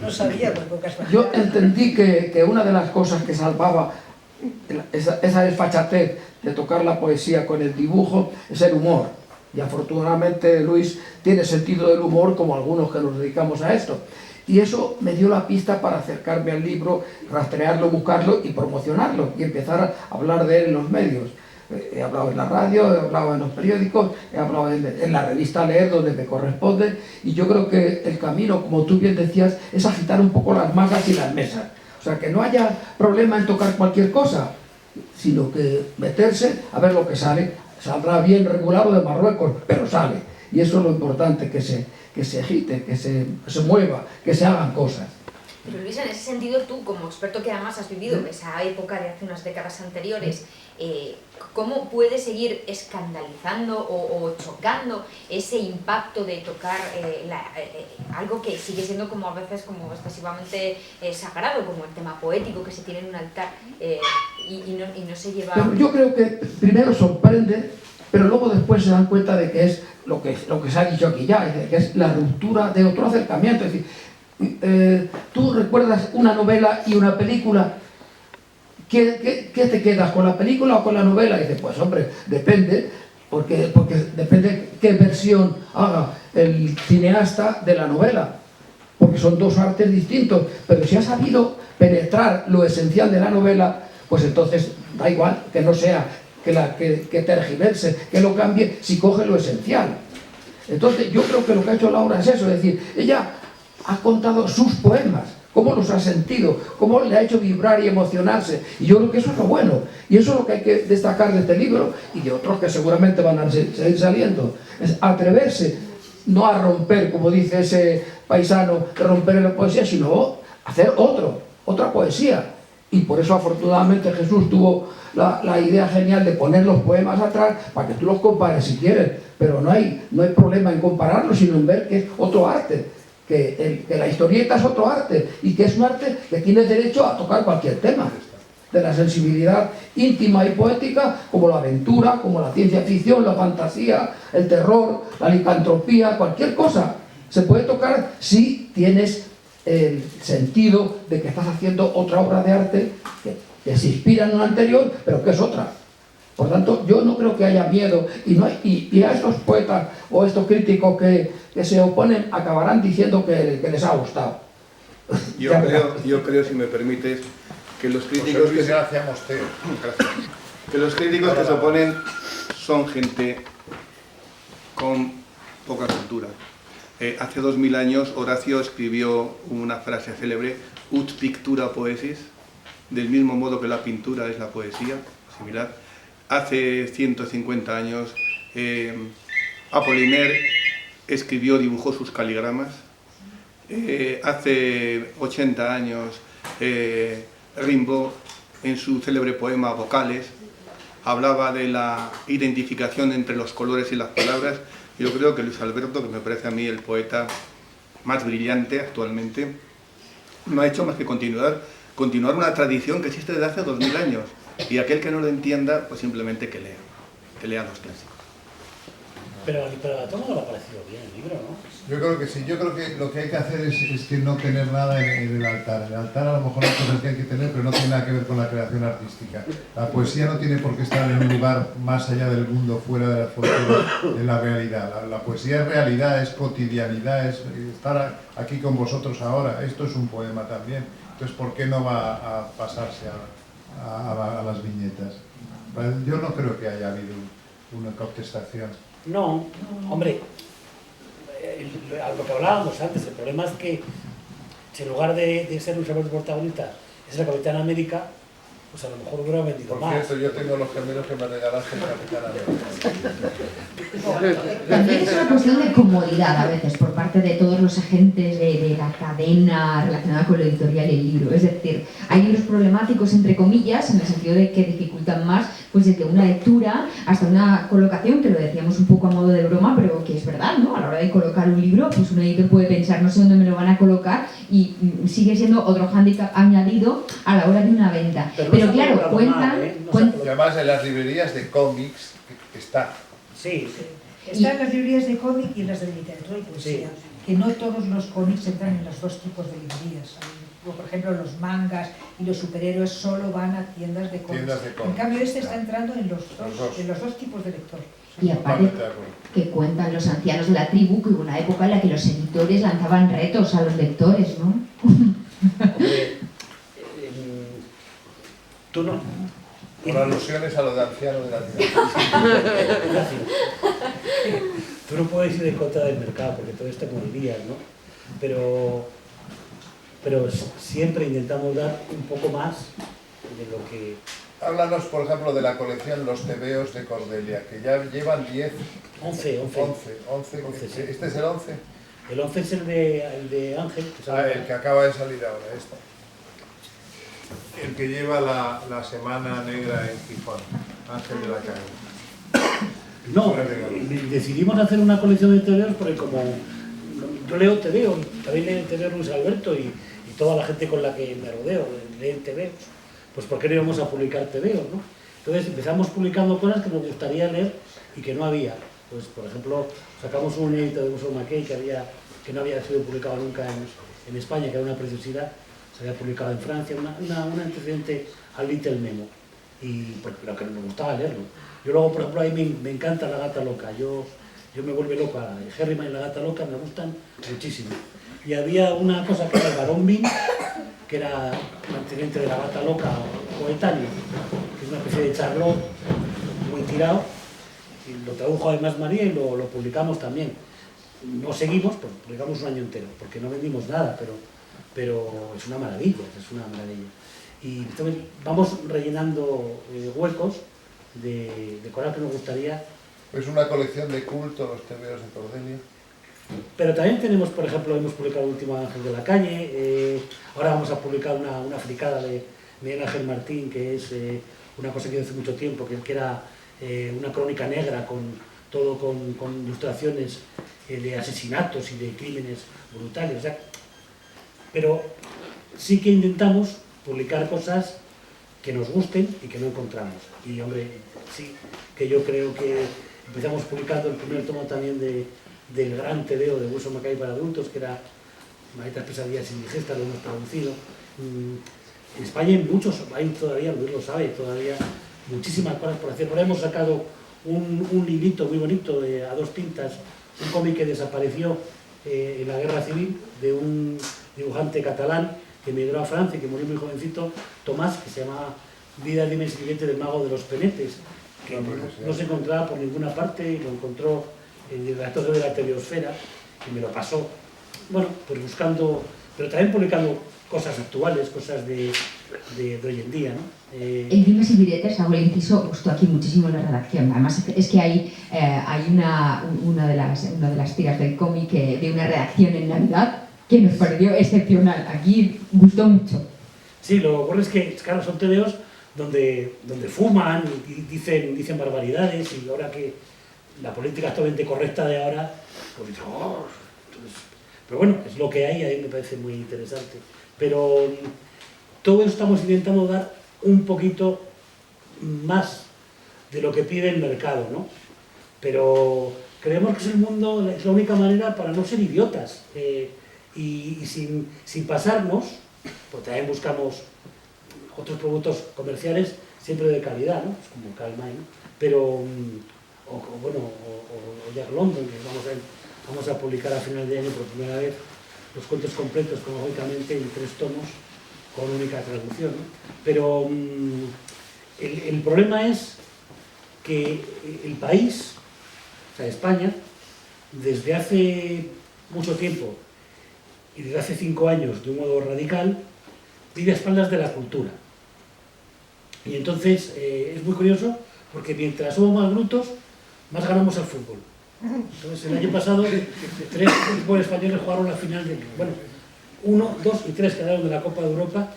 No sabía, por pocas palabras. Yo entendí que una de las cosas que salvaba esa desfachatez de tocar la poesía con el dibujo es el humor. Y afortunadamente Luis tiene sentido del humor, como algunos que nos dedicamos a esto. Y eso me dio la pista para acercarme al libro, rastrearlo, buscarlo y promocionarlo, y empezar a hablar de él en los medios. He hablado en la radio, he hablado en los periódicos, he hablado en la revista Leer, donde me corresponde, y yo creo que el camino, como tú bien decías, es agitar un poco las mangas y las mesas. O sea, que no haya problema en tocar cualquier cosa, sino que meterse a ver lo que sale. Saldrá bien regulado de Marruecos, pero sale. Y eso es lo importante, que se agite, que se mueva, que se hagan cosas. Pero Luis, en ese sentido, tú como experto que además has vivido esa época de hace unas décadas anteriores, ¿cómo puedes seguir escandalizando o chocando ese impacto de tocar algo que sigue siendo como a veces como excesivamente sagrado, como el tema poético que se tiene en un altar y no se lleva... Pero yo creo que primero sorprende, pero luego después se dan cuenta de que es lo que se ha dicho aquí ya, que es la ruptura de otro acercamiento. Es decir, tú recuerdas una novela y una película, ¿qué te quedas, con la película o con la novela? Y dices, pues hombre, depende, porque depende qué versión haga el cineasta de la novela, porque son dos artes distintos, pero si ha sabido penetrar lo esencial de la novela, pues entonces da igual que no sea, que tergiverse, que lo cambie, si coge lo esencial. Entonces yo creo que lo que ha hecho Laura es eso, es decir, ella ha contado sus poemas, cómo los ha sentido, cómo le ha hecho vibrar y emocionarse, y yo creo que eso es lo bueno, y eso es lo que hay que destacar de este libro y de otros que seguramente van a seguir saliendo, es atreverse, no a romper, como dice ese paisano, de romper en la poesía, sino hacer otra poesía. Y por eso afortunadamente Jesús tuvo la idea genial de poner los poemas atrás para que tú los compares si quieres, pero no hay problema en compararlos, sino en ver que es otro arte, que la historieta es otro arte, y que es un arte que tiene derecho a tocar cualquier tema, de la sensibilidad íntima y poética, como la aventura, como la ciencia ficción, la fantasía, el terror, la licantropía, cualquier cosa se puede tocar si tienes el sentido de que estás haciendo otra obra de arte que se inspira en una anterior, pero que es otra. Por tanto, yo no creo que haya miedo, y a estos poetas o estos críticos que se oponen acabarán diciendo que les ha gustado. Yo creo, si me permites, que los críticos que se oponen son gente con poca cultura. Hace 2000 años Horacio escribió una frase célebre, ut pictura poesis, del mismo modo que la pintura es la poesía, similar. Hace 150 años Apollinaire dibujó sus caligramas. Hace 80 años Rimbaud, en su célebre poema Vocales, hablaba de la identificación entre los colores y las palabras. Yo creo que Luis Alberto, que me parece a mí el poeta más brillante actualmente, no ha hecho más que continuar una tradición que existe desde hace 2000 años. Y aquel que no lo entienda, pues simplemente que lea los clásicos. Pero a Tomo no le ha parecido bien el libro, ¿no? Yo creo que sí, yo creo que lo que hay que hacer es que no tener nada en el altar. En el altar a lo mejor hay cosas que hay que tener, pero no tiene nada que ver con la creación artística. La poesía no tiene por qué estar en un lugar más allá del mundo, fuera de la folclore, de la realidad. La poesía es realidad, es cotidianidad, es estar aquí con vosotros ahora. Esto es un poema también. Entonces, ¿por qué no va a pasarse a las viñetas? Yo no creo que haya habido una contestación. No, hombre, a lo que hablábamos antes, el problema es que si en lugar de ser un protagonista es la Capitana América, pues a lo mejor hubiera vendido Por más. cierto, yo tengo los gemelos que me regalaste en Capitán América. También es una cuestión de comodidad a veces por parte de todos los agentes de la cadena relacionada con lo editorial y el libro. Es decir, hay libros problemáticos, entre comillas, en el sentido de que dificultan más, pues desde una lectura hasta una colocación, que lo decíamos un poco a modo de broma, pero que es verdad, ¿no? A la hora de colocar un libro, pues un editor puede pensar, no sé dónde me lo van a colocar, y sigue siendo otro hándicap añadido a la hora de una venta. Pero claro, cuentan... Y además en las librerías de cómics está. Sí, Están las librerías de cómic y las de literatura y poesía, que no todos los cómics entran en los dos tipos de librerías. Por ejemplo, los mangas y los superhéroes solo van a tiendas de cómics. En cambio, este está entrando en los dos tipos de lector. Y aparte que cuentan los ancianos de la tribu que hubo una época en la que los editores lanzaban retos a los lectores, ¿no? Hombre, tú no. Con alusiones a lo de anciano de la tribu. Tú no puedes ir en contra del mercado porque entonces te morirías, ¿no? Pero siempre intentamos dar un poco más de lo que... Háblanos, por ejemplo, de la colección Los Tebeos de Cordelia, que ya llevan 10. 11. Sí. ¿Este es el 11? El 11 es el de Ángel. El que acaba de salir ahora, el que lleva la Semana Negra en Gijón, Ángel de la Calle. No, decidimos hacer una colección de tebeos porque como yo leo tebeos, también lee tebeos Luis Alberto y toda la gente con la que me rodeo leen tebeos, pues ¿por qué no íbamos a publicar tebeos, no? Entonces empezamos publicando cosas que nos gustaría leer y que no había. Pues por ejemplo, sacamos un inédito de Wilson McKay que no había sido publicado nunca en España, que era una preciosidad. Se había publicado en Francia, un antecedente al Little Memo, pero que me gustaba leerlo. Yo luego, por ejemplo, ahí me encanta La Gata Loca, yo me vuelve loca, Herriman y La Gata Loca me gustan muchísimo. Y había una cosa que era el Barón Bean, que era un antecedente de La Gata Loca coetáneo, que es una especie de Charlot muy tirado, y lo tradujo además María y lo publicamos también. No seguimos, pues publicamos un año entero, porque no vendimos nada, pero es una maravilla, Y entonces vamos rellenando huecos de cosas que nos gustaría. Es una colección de culto, Los Tebeos de Cordelia. Pero también tenemos, por ejemplo, hemos publicado el último Ángel de la Calle, ahora vamos a publicar una fricada de Miguel Ángel Martín, que es una cosa que hizo hace mucho tiempo, que era una crónica negra con ilustraciones de asesinatos y de crímenes brutales. O sea, pero sí que intentamos publicar cosas que nos gusten y que no encontramos. Y hombre, sí, que yo creo que empezamos publicando el primer tomo también del gran tebeo de Wilson McKay para adultos, que era Malditas pesadillas indigestas, lo hemos traducido. En España hay muchos, hay todavía, Luis lo sabe, todavía muchísimas cosas por hacer. Por ahí hemos sacado un librito muy bonito a dos tintas, un cómic que desapareció en la Guerra Civil, de un dibujante catalán que emigró a Francia y que murió muy jovencito, Tomás, que se llama Vida, Dimes y Billete del Mago de los Penetes, que no se encontraba por ninguna parte y lo encontró el redactor de la Tebeosfera y me lo pasó. Bueno, pues buscando, pero también publicando cosas actuales, cosas de hoy en día, ¿no? En Dimes y Diretes, hago el inciso, gustó aquí muchísimo la redacción. Además, es que hay una de las tiras del cómic de una redacción en Navidad que nos pareció excepcional. Aquí gustó mucho. Sí, lo bueno es que, claro, son tebeos donde fuman y dicen barbaridades, y ahora que la política actualmente correcta de ahora, pues entonces, pero bueno, es lo que hay, a mí me parece muy interesante. Pero todo eso estamos intentando dar un poquito más de lo que pide el mercado, ¿no? Pero creemos que es el mundo, es la única manera para no ser idiotas, y sin pasarnos, pues también buscamos otros productos comerciales siempre de calidad, ¿no? Pues como Calma, ¿no? Pero, o Jack London, que vamos a publicar a final de año por primera vez los cuentos completos, cronológicamente, en 3 tomos, con única traducción, ¿no? Pero el problema es que el país, o sea, España, desde hace mucho tiempo y desde hace 5 años, de un modo radical, vive a espaldas de la cultura. Y entonces es muy curioso porque mientras somos más brutos, más ganamos al fútbol. Entonces el año pasado 3 equipos españoles jugaron la final de... Bueno, 1, 2 y 3 quedaron de la Copa de Europa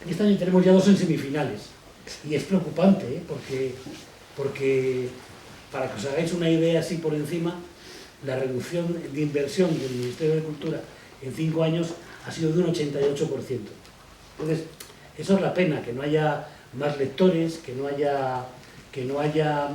y este año tenemos ya 2 en semifinales. Y es preocupante, porque para que os hagáis una idea así por encima, la reducción de inversión del Ministerio de Cultura en 5 años ha sido de un 88%. Entonces, eso es la pena, que no haya más lectores, que no haya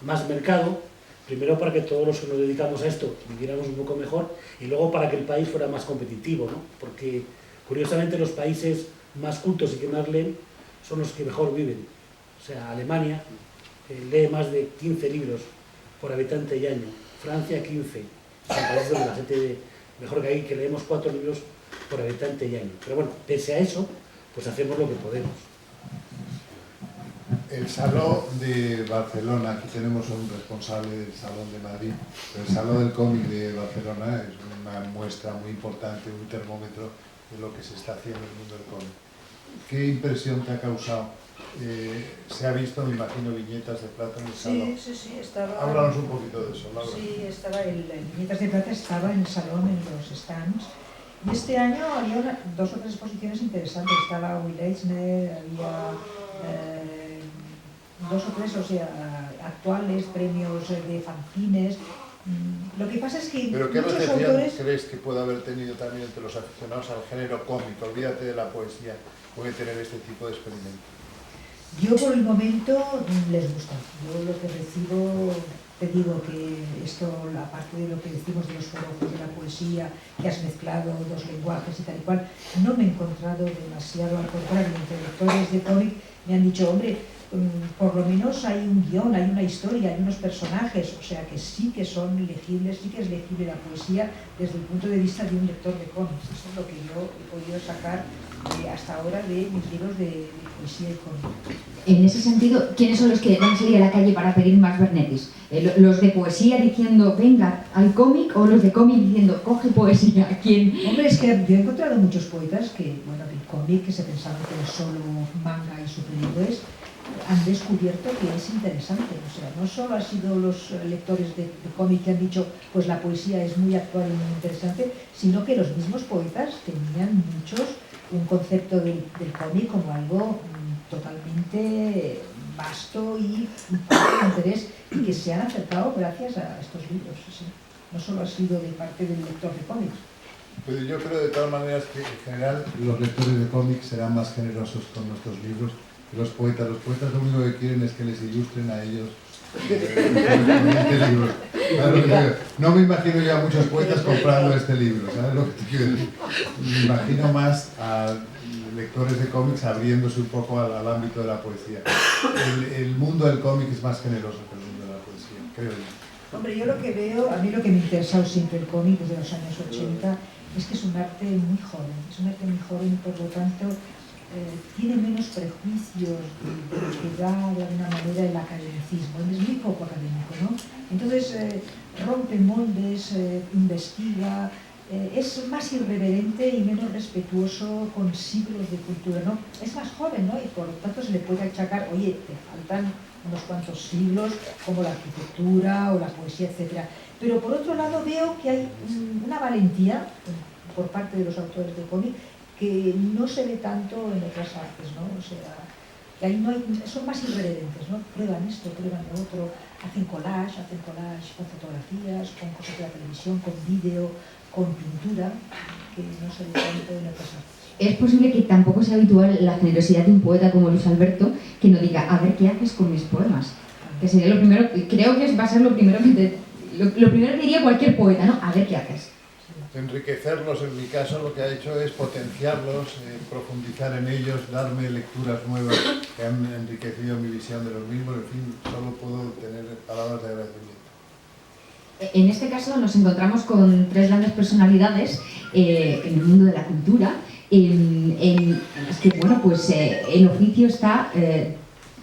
más mercado, primero para que todos los que nos dedicamos a esto viviéramos un poco mejor y luego para que el país fuera más competitivo, ¿no? Porque curiosamente los países más cultos y que más leen son los que mejor viven. O sea, Alemania lee más de 15 libros por habitante y año, Francia 15, son países donde la gente mejor que aquí, que leemos 4 libros por habitante y año. Pero bueno, pese a eso, pues hacemos lo que podemos. El Salón de Barcelona, aquí tenemos un responsable del Salón de Madrid, pero el Salón del Cómic de Barcelona es una muestra muy importante, un termómetro de lo que se está haciendo en el mundo del cómic. ¿Qué impresión te ha causado? Se ha visto, me imagino, viñetas de plata en el salón. Sí, estaba... Háblanos un poquito de eso, Laura. Sí, estaba viñetas de plata estaba en el salón, en los stands. Y este año había 2 o 3 exposiciones interesantes. Estaba Will Eisner, había 2 o 3, o sea, actuales, premios de fanzines. Lo que pasa es que ¿Pero qué muchos recepción autores... crees que puede haber tenido también entre los aficionados al género cómic? Olvídate de la poesía, puede tener este tipo de experimentos. Yo por el momento les gusta. Yo lo que recibo, te digo que esto, aparte de lo que decimos de los forofos de la poesía, que has mezclado 2 lenguajes y tal y cual, no me he encontrado demasiado, al contrario, entre lectores de cómic me han dicho, hombre, por lo menos hay un guión, hay una historia, hay unos personajes, o sea que sí que son legibles, sí que es legible la poesía desde el punto de vista de un lector de cómics. Eso es lo que yo he podido sacar hasta ahora de mis libros de poesía y cómics. En ese sentido, ¿quiénes son los que van a salir a la calle para pedir más Bernetis? ¿Los de poesía diciendo, venga, al cómic, o los de cómic diciendo, coge poesía? ¿Quién? Hombre, es que yo he encontrado muchos poetas que, bueno, que el cómic, que se pensaban que era solo manga y superhéroes, han descubierto que es interesante. O sea, no solo han sido los lectores de cómic que han dicho, pues la poesía es muy actual y muy interesante, sino que los mismos poetas tenían muchos un concepto del cómic como algo totalmente vasto y de interés, y que se han acercado gracias a estos libros. ¿Sí? No solo ha sido de parte del lector de cómics. Pero yo creo de todas maneras que en general los lectores de cómics serán más generosos con nuestros libros que los poetas. Los poetas lo único que quieren es que les ilustren a ellos. Claro, no me imagino ya a muchos poetas comprando este libro, ¿sabes lo que te quiero decir? Me imagino más a lectores de cómics abriéndose un poco al ámbito de la poesía. El mundo del cómic es más generoso que el mundo de la poesía, creo yo. Hombre, yo lo que veo, a mí lo que me ha interesado siempre el cómic desde los años 80 es que es un arte muy joven, y por lo tanto tiene menos prejuicios de los que da de alguna manera el academicismo, es muy poco académico, ¿no? Entonces rompe moldes, investiga, es más irreverente y menos respetuoso con siglos de cultura, ¿no? Es más joven, ¿no? Y por lo tanto se le puede achacar, oye, te faltan unos cuantos siglos, como la arquitectura o la poesía, etc. Pero por otro lado veo que hay una valentía por parte de los autores de cómic que no se ve tanto en otras artes, ¿no? O sea, que ahí no hay, son más irreverentes, ¿no? Prueban esto, prueban lo otro, hacen collage con fotografías, con cosas de la televisión, con vídeo, con pintura, que no se ve tanto en otras artes. Es posible que tampoco sea habitual la generosidad de un poeta como Luis Alberto, que no diga, a ver qué haces con mis poemas. Que sería lo primero, creo que va a ser lo primero que lo primero que diría cualquier poeta, ¿no? A ver qué haces. Enriquecerlos, en mi caso, lo que ha hecho es potenciarlos, profundizar en ellos, darme lecturas nuevas que han enriquecido mi visión de los mismos. En fin, solo puedo tener palabras de agradecimiento. En este caso nos encontramos con 3 grandes personalidades en el mundo de la cultura, en las que, bueno, pues el oficio está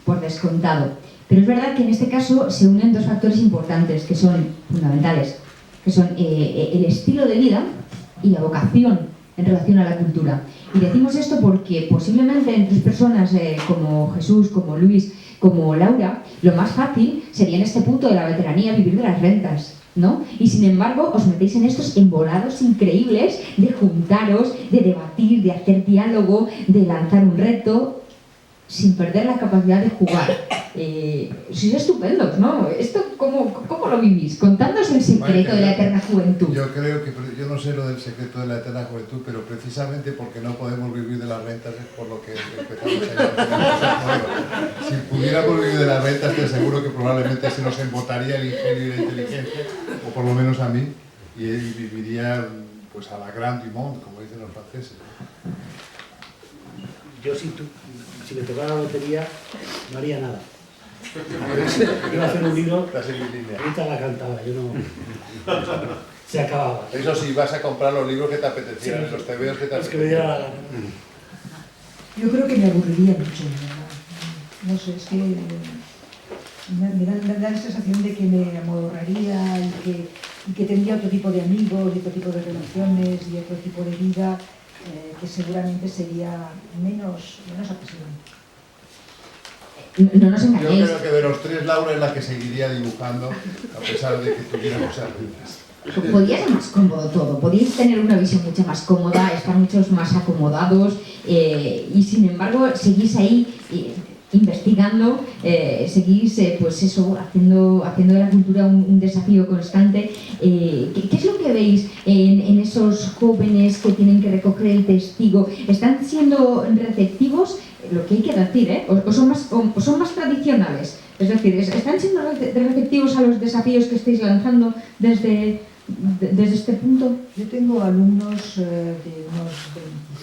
por descontado. Pero es verdad que en este caso se unen 2 factores importantes que son fundamentales, que son el estilo de vida y la vocación en relación a la cultura. Y decimos esto porque posiblemente en 3 personas como Jesús, como Luis, como Laura, lo más fácil sería en este punto de la veteranía vivir de las rentas, ¿no? Y sin embargo os metéis en estos embolados increíbles de juntaros, de debatir, de hacer diálogo, de lanzar un reto, sin perder la capacidad de jugar. Sois estupendos, ¿no? ¿Esto cómo lo vivís? Contándonos el secreto de la eterna juventud. Yo creo que, yo no sé lo del secreto de la eterna juventud, pero precisamente porque no podemos vivir de las rentas es por lo que empezamos a si pudiéramos vivir de las rentas, te aseguro que probablemente se nos embotaría el ingenio y la inteligencia, o por lo menos a mí, y viviría pues a la Grand du Monde, como dicen los franceses. Yo si me tocara la lotería, no haría nada. Iba a hacer un libro, ahorita la cantaba, yo no... Se acababa. Eso sí, vas a comprar los libros que te apetecieran, sí, los TVOs que te apetecieran. Es que me diera la gana. Yo creo que me aburriría mucho, no sé, es que me da la sensación de que me amodorraría y que tendría otro tipo de amigos, y otro tipo de relaciones y otro tipo de vida que seguramente sería menos apasionante. No nos engañéis. Yo creo que de los 3, Laura es la que seguiría dibujando, a pesar de que tuviéramos artistas. Podía ser más cómodo todo, podíais tener una visión mucho más cómoda, estar muchos más acomodados y sin embargo seguís ahí investigando, seguís pues eso, haciendo de la cultura un desafío constante. ¿Qué es lo que veis en esos jóvenes que tienen que recoger el testigo? ¿Están siendo receptivos? Lo que hay que decir, o son más tradicionales, es decir, ¿están siendo receptivos a los desafíos que estáis lanzando desde este punto? Yo tengo alumnos de unos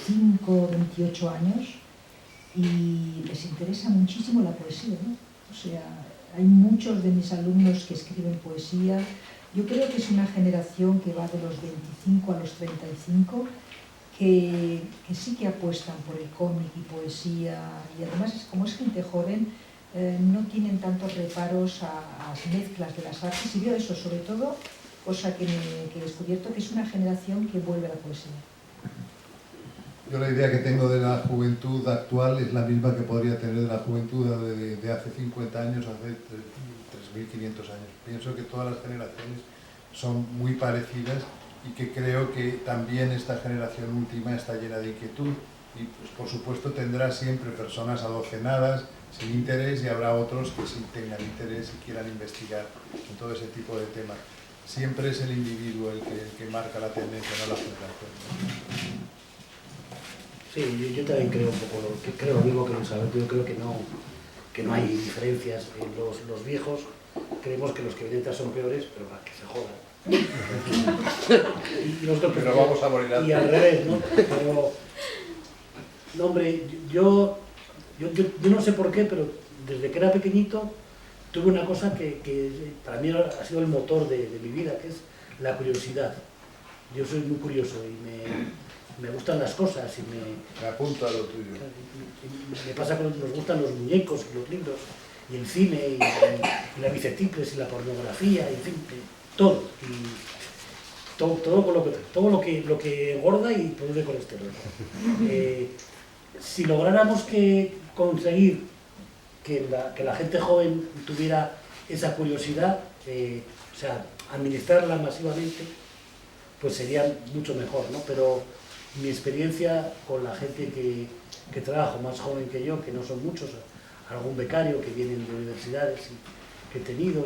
25, 28 años y les interesa muchísimo la poesía, ¿no? O sea, hay muchos de mis alumnos que escriben poesía. Yo creo que es una generación que va de los 25 a los 35, que sí que apuestan por el cómic y poesía, y además como es gente joven, no tienen tantos reparos a las mezclas de las artes, y veo eso sobre todo, cosa que he descubierto, que es una generación que vuelve a la poesía. Yo la idea que tengo de la juventud actual es la misma que podría tener de la juventud de hace 50 años, hace 3.500 años. Pienso que todas las generaciones son muy parecidas y que creo que también esta generación última está llena de inquietud y pues, por supuesto tendrá siempre personas adocenadas sin interés y habrá otros que sí tengan interés y quieran investigar en todo ese tipo de temas. Siempre es el individuo el que marca la tendencia, no la generación. Sí, yo también creo un poco lo mismo que Luis Alberto. Yo creo que no hay diferencias. Los viejos creemos que los que vienen atrás son peores, pero para que se jodan. Y nosotros, pero vamos a morir antes. Y al revés, ¿no? Pero, no, hombre, yo no sé por qué, pero desde que era pequeñito tuve una cosa que para mí ha sido el motor de mi vida, que es la curiosidad. Yo soy muy curioso y me gustan las cosas y me apunto a lo tuyo. Me pasa que nos gustan los muñecos, los libros, y el cine, y las bicicletas, y la pornografía, y en fin, todo. Y todo lo que engorda y produce colesterol. Si lográramos conseguir que la gente joven tuviera esa curiosidad, o sea, administrarla masivamente, pues sería mucho mejor, ¿no? Pero mi experiencia con la gente que trabajo más joven que yo, que no son muchos, algún becario que vienen de universidades que he tenido,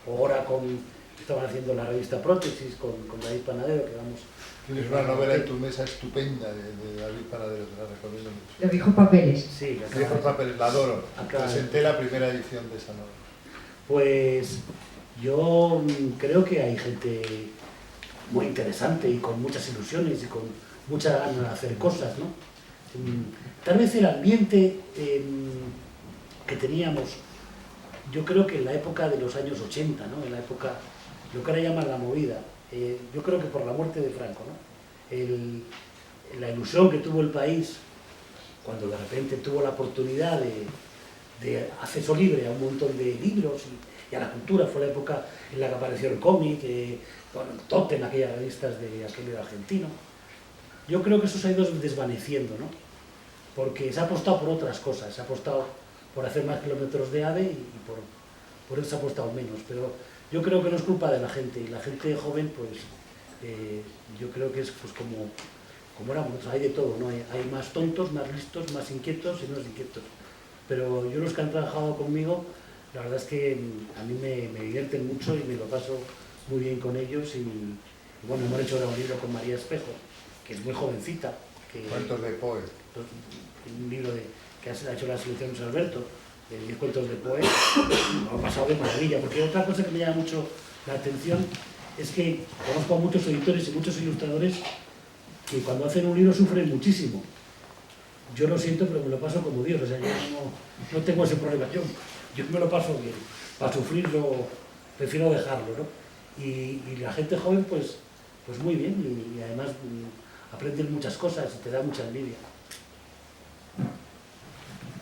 o ahora estaban haciendo la revista Prótesis con David Panadero, que vamos... Tienes una novela en tu mesa estupenda de David Panadero, te la recomiendo mucho. Los viejos papeles. Sí, Los viejos papeles, la adoro. Presenté la primera edición de esa novela. Pues yo creo que hay gente muy interesante y con muchas ilusiones y con mucha ganas de hacer cosas, ¿no? Tal vez el ambiente que teníamos, yo creo que en la época de los años 80, ¿no? En la época, lo que ahora llaman la movida, yo creo que por la muerte de Franco, ¿no? La ilusión que tuvo el país cuando de repente tuvo la oportunidad de acceso libre a un montón de libros y a la cultura, fue la época en la que apareció el cómic, Totem, aquellas revistas de aquel argentino, yo creo que eso se ha ido desvaneciendo, ¿no? Porque se ha apostado por otras cosas, se ha apostado por hacer más kilómetros de AVE y por eso se ha apostado menos, pero yo creo que no es culpa de la gente, y la gente joven, pues, yo creo que es pues como éramos, hay de todo, ¿no? Hay más tontos, más listos, más inquietos y menos inquietos. Pero yo los que han trabajado conmigo, la verdad es que a mí me divierten mucho y me lo paso muy bien con ellos y bueno, hemos hecho ahora un libro con María Espejo, que es muy jovencita. Cuentos de Poe. Un libro que ha hecho la selección Luis Alberto, de 10 cuentos de Poe, lo ha pasado de maravilla, porque otra cosa que me llama mucho la atención es que conozco a muchos editores y muchos ilustradores que cuando hacen un libro sufren muchísimo. Yo lo siento, pero me lo paso como Dios, o sea, yo no tengo ese problema, yo me lo paso bien. Para sufrirlo, prefiero dejarlo, ¿no? Y la gente joven, pues muy bien, y además aprenden muchas cosas y te da mucha envidia.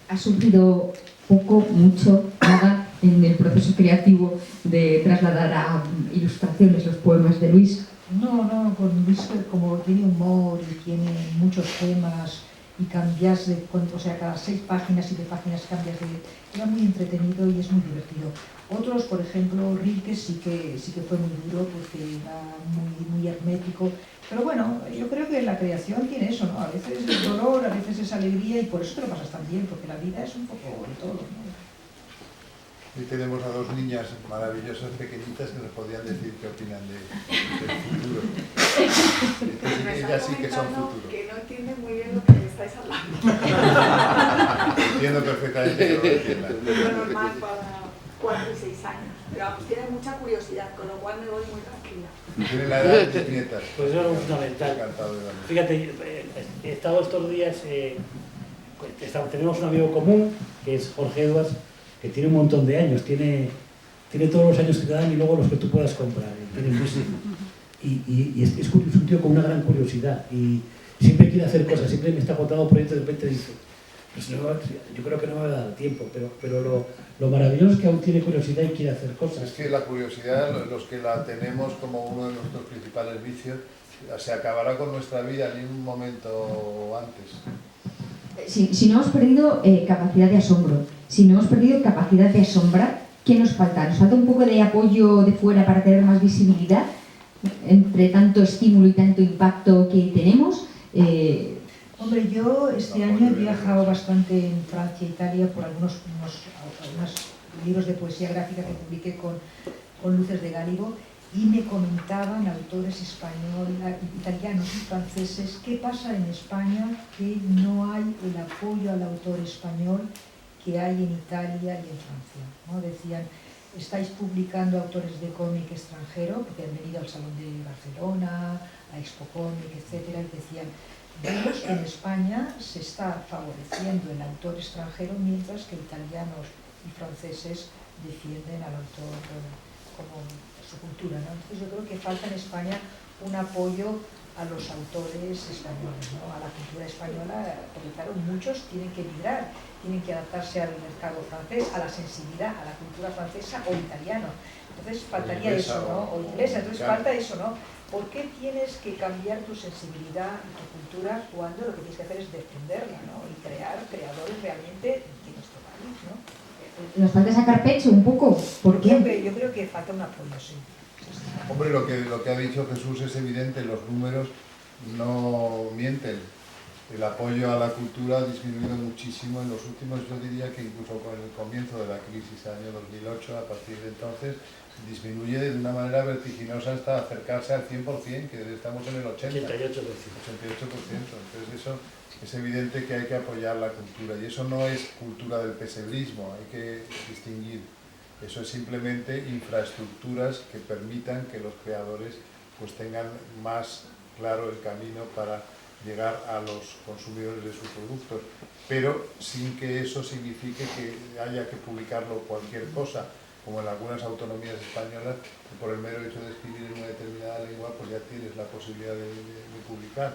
¿Has sufrido poco, mucho, nada en el proceso creativo de trasladar a ilustraciones los poemas de Luis? No, con Luis, como tiene humor y tiene muchos temas y cambias o sea, cada 6 páginas, 7 páginas cambias era muy entretenido y es muy divertido. Otros, por ejemplo, Rilke sí que fue muy duro porque era muy hermético, pero bueno, yo creo que la creación tiene eso, ¿no? A veces es dolor, a veces es alegría y por eso te lo pasas tan bien, porque la vida es un poco de todo, ¿no? Y tenemos a 2 niñas maravillosas, pequeñitas, que nos podrían decir qué opinan del futuro. Ellas sí que son futuro. Que no entienden muy bien lo que me estáis hablando. Entiendo perfectamente que lo entiendan. Lo normal para 4 y 6 años. Pero vamos, tienen mucha curiosidad, con lo cual me voy muy tranquila. Tienen la edad de mis nietas. Pues eso es lo fundamental. Encantado de verlo. Fíjate, he estado estos días, tenemos un amigo común, que es Jorge Edwards, que tiene un montón de años, tiene todos los años que te dan y luego los que tú puedas comprar. Y es un tío con una gran curiosidad y siempre quiere hacer cosas, siempre me está contando proyectos, de repente dice, pues no, yo creo que no me va a dar tiempo, pero lo maravilloso es que aún tiene curiosidad y quiere hacer cosas. Es que la curiosidad, los que la tenemos como uno de nuestros principales vicios, se acabará con nuestra vida en un momento antes. Si no hemos perdido capacidad de asombro, si no hemos perdido capacidad de asombrar, ¿qué nos falta? ¿Nos falta un poco de apoyo de fuera para tener más visibilidad entre tanto estímulo y tanto impacto que tenemos? Hombre, yo este año he viajado bastante en Francia e Italia por algunos libros de poesía gráfica que publiqué con Luces de Gálibo y me comentaban autores italianos y franceses qué pasa en España, que no hay el apoyo al autor español que hay en Italia y en Francia, ¿no? Decían, estáis publicando autores de cómic extranjero, porque han venido al Salón de Barcelona, a Expo Cómic, etcétera, y decían, vemos que en España se está favoreciendo el autor extranjero mientras que italianos y franceses defienden al autor como su cultura, ¿no? Entonces yo creo que falta en España un apoyo a los autores españoles, ¿no? A la cultura española, porque claro, muchos tienen que migrar, tienen que adaptarse al mercado francés, a la sensibilidad, a la cultura francesa o italiana. Entonces faltaría eso, ¿no? O inglesa, entonces falta eso, ¿no? ¿Por qué tienes que cambiar tu sensibilidad y tu cultura cuando lo que tienes que hacer es defenderla, ¿no? Y crear creadores realmente de nuestro país, ¿no? ¿Nos falta sacar pecho un poco? ¿Por qué? Yo creo que falta un apoyo, sí. Hombre, lo que ha dicho Jesús es evidente, los números no mienten. El apoyo a la cultura ha disminuido muchísimo en los últimos, yo diría que incluso con el comienzo de la crisis del año 2008, a partir de entonces, disminuye de una manera vertiginosa hasta acercarse al 100%, que estamos en el 80%. 88%. Entonces eso es evidente que hay que apoyar la cultura, y eso no es cultura del pesebrismo, hay que distinguir. Eso es simplemente infraestructuras que permitan que los creadores pues tengan más claro el camino para llegar a los consumidores de sus productos, pero sin que eso signifique que haya que publicarlo cualquier cosa, como en algunas autonomías españolas, que por el mero hecho de escribir en una determinada lengua pues ya tienes la posibilidad de publicar.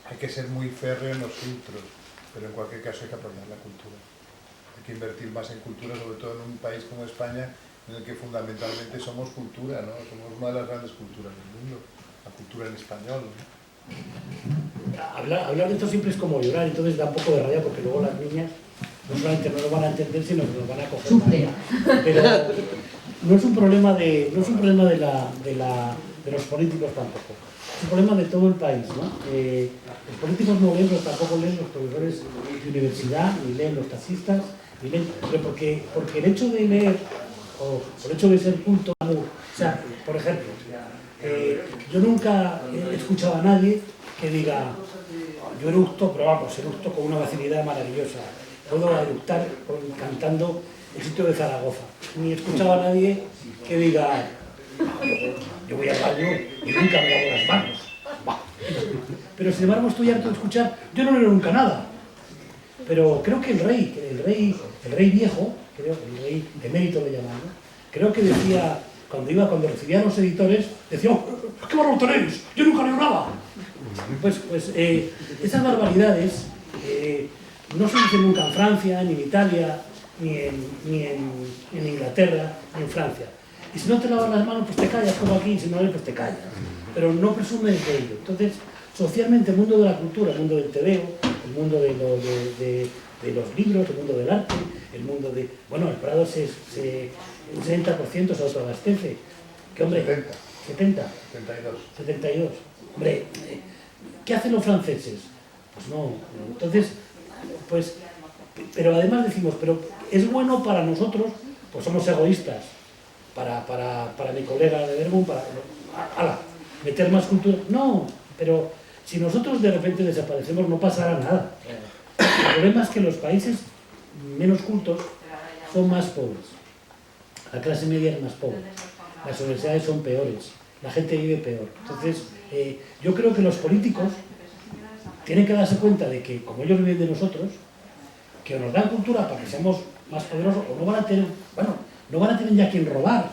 Hay que ser muy férreo en los filtros, pero en cualquier caso hay que apoyar la cultura. Hay que invertir más en cultura, sobre todo en un país como España, en el que fundamentalmente somos cultura, ¿no? Somos una de las grandes culturas del mundo, la cultura en español, ¿no? hablar de esto siempre es como llorar, entonces da un poco de rabia porque luego las niñas no solamente no lo van a entender, sino que lo van a coger mal. Pero no es un problema de los políticos tampoco. Es un problema de todo el país, ¿no? Los políticos no leen, pero tampoco leen los profesores de universidad, ni leen los taxistas, ni leen, pero porque el hecho de leer, o el hecho de ser culto, o sea, por ejemplo, yo nunca he escuchado a nadie que diga, yo eructo, pero vamos, eructo con una facilidad maravillosa, puedo eructar cantando el sitio de Zaragoza, ni he escuchado a nadie que diga, yo voy al baño y nunca me lavo las manos. Bah. Pero sin embargo estoy harto de escuchar, yo no leo nunca nada. Pero creo que el rey viejo, creo, el rey emérito le llaman, ¿no? Creo que decía, cuando recibía a los editores, decía, oh, ¿qué valor tenéis? Yo nunca leo nada. Pues esas barbaridades no se dicen nunca en Francia, ni en Italia, ni en Inglaterra, ni en Francia. Y si no te lavas las manos, pues te callas, como aquí, y si no, pues te callas. Pero no presumes de ello. Entonces, socialmente, el mundo de la cultura, el mundo del tebeo, el mundo de los libros, el mundo del arte, el mundo de... Bueno, el Prado un 60% se autoabastece. ¿Qué hombre? 70. 72. Hombre, ¿qué hacen los franceses? Pues no. Entonces, pues... Pero además decimos, pero es bueno para nosotros, pues somos egoístas. Para mi colega de Verbum, meter más cultura. No, pero si nosotros de repente desaparecemos no pasará nada. El problema es que los países menos cultos son más pobres. La clase media es más pobre. Las universidades son peores. La gente vive peor. Entonces, yo creo que los políticos tienen que darse cuenta de que, como ellos viven de nosotros, que nos dan cultura para que seamos más poderosos, o no van a tener, no van a tener ya quien robar.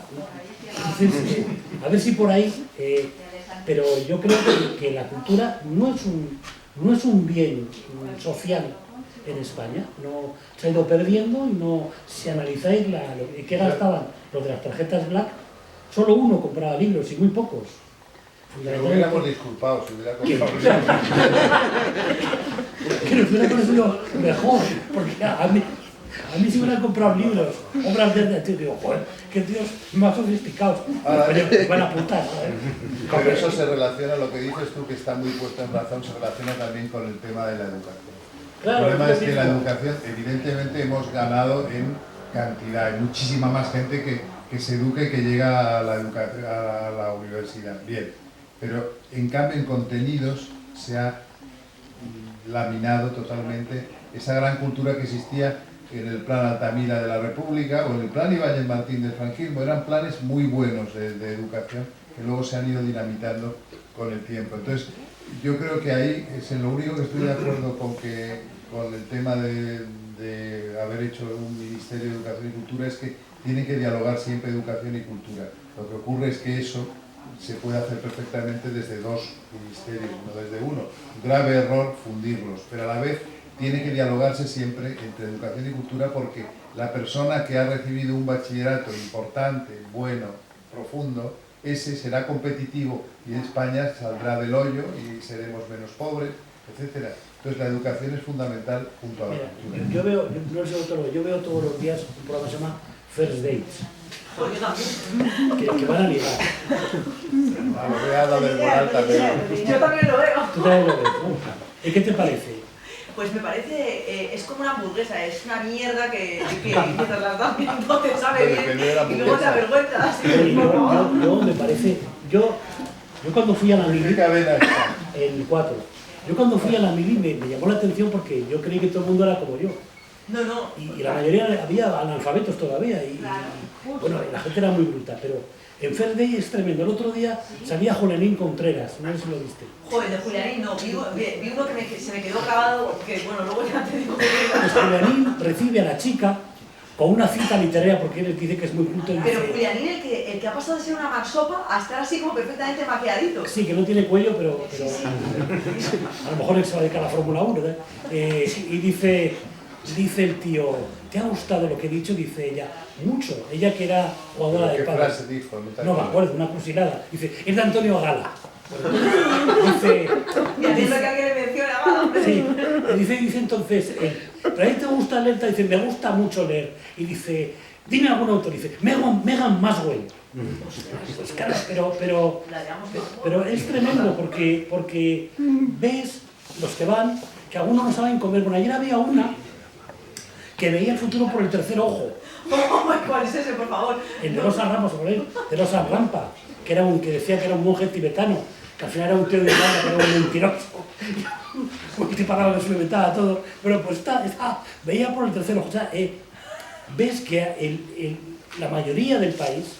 Entonces, a ver si por ahí, pero yo creo que la cultura no es un bien social en España, no, se ha ido perdiendo y no, si analizáis qué gastaban los de las tarjetas Black, solo uno compraba libros y muy pocos. Pero hubiéramos disculpado si hubiera comprado. Que nos hubiera parecido mejor, porque a mí si me hubieran comprado libros, obras de arte, digo, joder, qué tíos más sofisticados. Pero van a apuntar, ¿sabes? Pero eso se relaciona, lo que dices tú, que está muy puesto en razón, se relaciona también con el tema de la educación. Claro, el problema es que la educación, evidentemente, hemos ganado en cantidad. Hay muchísima más gente que se eduque, que llega a la universidad. Bien, pero en cambio en contenidos se ha laminado totalmente esa gran cultura que existía en el plan Altamira de la República o en el plan Ibáñez Martín del franquismo. Eran planes muy buenos de educación que luego se han ido dinamitando con el tiempo. Entonces, yo creo que ahí es en lo único que estoy de acuerdo con el tema de haber hecho un Ministerio de Educación y Cultura, es que tiene que dialogar siempre educación y cultura. Lo que ocurre es que eso se puede hacer perfectamente desde dos ministerios, no desde uno. Grave error fundirlos, pero a la vez tiene que dialogarse siempre entre educación y cultura, porque la persona que ha recibido un bachillerato importante, bueno, profundo, ese será competitivo y España saldrá del hoyo y seremos menos pobres, etc. Entonces la educación es fundamental junto a la cultura. Yo veo todos los días un programa que se llama First Dates. Que van a ligar. Lo vea la del moral también. Yo también lo veo. Tú también lo ves, ¿no? ¿Y qué te parece? Pues me parece, es como una hamburguesa, es una mierda que mientras las das viendo te sabe bien y luego te avergüenzas. Yo me parece, yo cuando fui a la Mili, el 4, yo cuando fui a la Mili me llamó la atención porque yo creí que todo el mundo era como yo. No. Y la mayoría había analfabetos todavía y bueno, la gente era muy bruta, pero en First Day es tremendo. El otro día salía Julianín Contreras, no sé si lo viste. Joder, de Julianín no, vi uno que se me quedó grabado, que bueno, luego ya te digo que... Pues Julianín recibe a la chica con una cita literaria porque él dice que es muy culto. Pero Julianín, el que ha pasado de ser una marsopa a estar así como perfectamente maquilladito. Sí, que no tiene cuello, pero Sí. a lo mejor él se va a dedicar a la Fórmula 1, ¿verdad? Y dice el tío, ¿te ha gustado lo que he dicho? Dice ella, mucho. Ella que era jugadora de ¿Qué pádel. frase dijo? No me acuerdo, una cursilada. Dice, es de Antonio Gala. Dice... Y haciendo que alguien le menciona, va, hombre. Sí, dice entonces, ¿pero a ti te gusta leer? Dice, me gusta mucho leer. Y dice, dime algún autor. Dice, Megan Maswell. Pues claro, pero es tremendo porque ves los que van, que algunos no saben comer. Bueno, ayer había una que veía el futuro por el tercer ojo. ¿Cuál es ese, por favor? El de Rosa Ramos, de Rosa Rampa, que decía que era un monje tibetano, que al final era un tío de Uganda, que era un mentiroso, multipagado de su inventaba todo. Pero pues veía por el tercer ojo. O sea, ves que la mayoría del país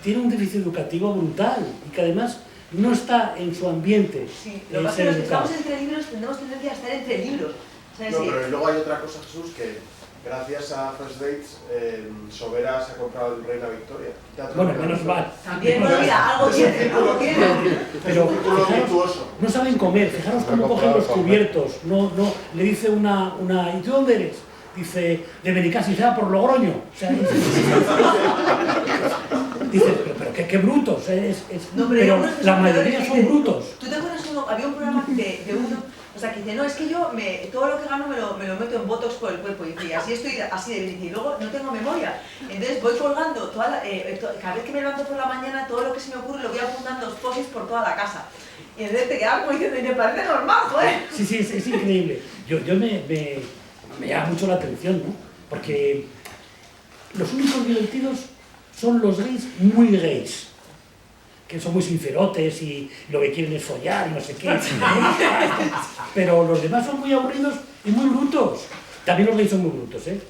tiene un déficit educativo brutal y que además no está en su ambiente. Sí, lo que pasa es que los que estamos entre libros tendemos tendencia a estar entre libros. ¿Sabes? No, pero luego hay otra cosa, Jesús, que gracias a First Dates, Sobera se ha comprado el Reina Victoria. Bueno, menos mal. También, bueno, mira, algo tiene, algo tiene. Pero fijaros, no saben comer, fijaros cómo cogen los cubiertos. No, le dice una ¿y tú dónde eres? Dice, de Benicassi, dice, por Logroño. O sea, dice, pero qué brutos. No, pero la mayoría son brutos. ¿Tú te acuerdas había un programa de uno, o sea, que dice, no, es que yo todo lo que gano me lo meto en botox por el cuerpo, y dice, así estoy así de bien, y luego no tengo memoria. Entonces voy colgando, cada vez que me levanto por la mañana, todo lo que se me ocurre lo voy apuntando post-its por toda la casa. Y entonces te quedas como diciendo, me parece normal, joder. Sí, es increíble. Yo me llama mucho la atención, ¿no? Porque los únicos divertidos son los gays muy gays, que son muy sincerotes y lo que quieren es follar y no sé qué. Pero los demás son muy aburridos y muy brutos. También los gays son muy brutos, ¿eh?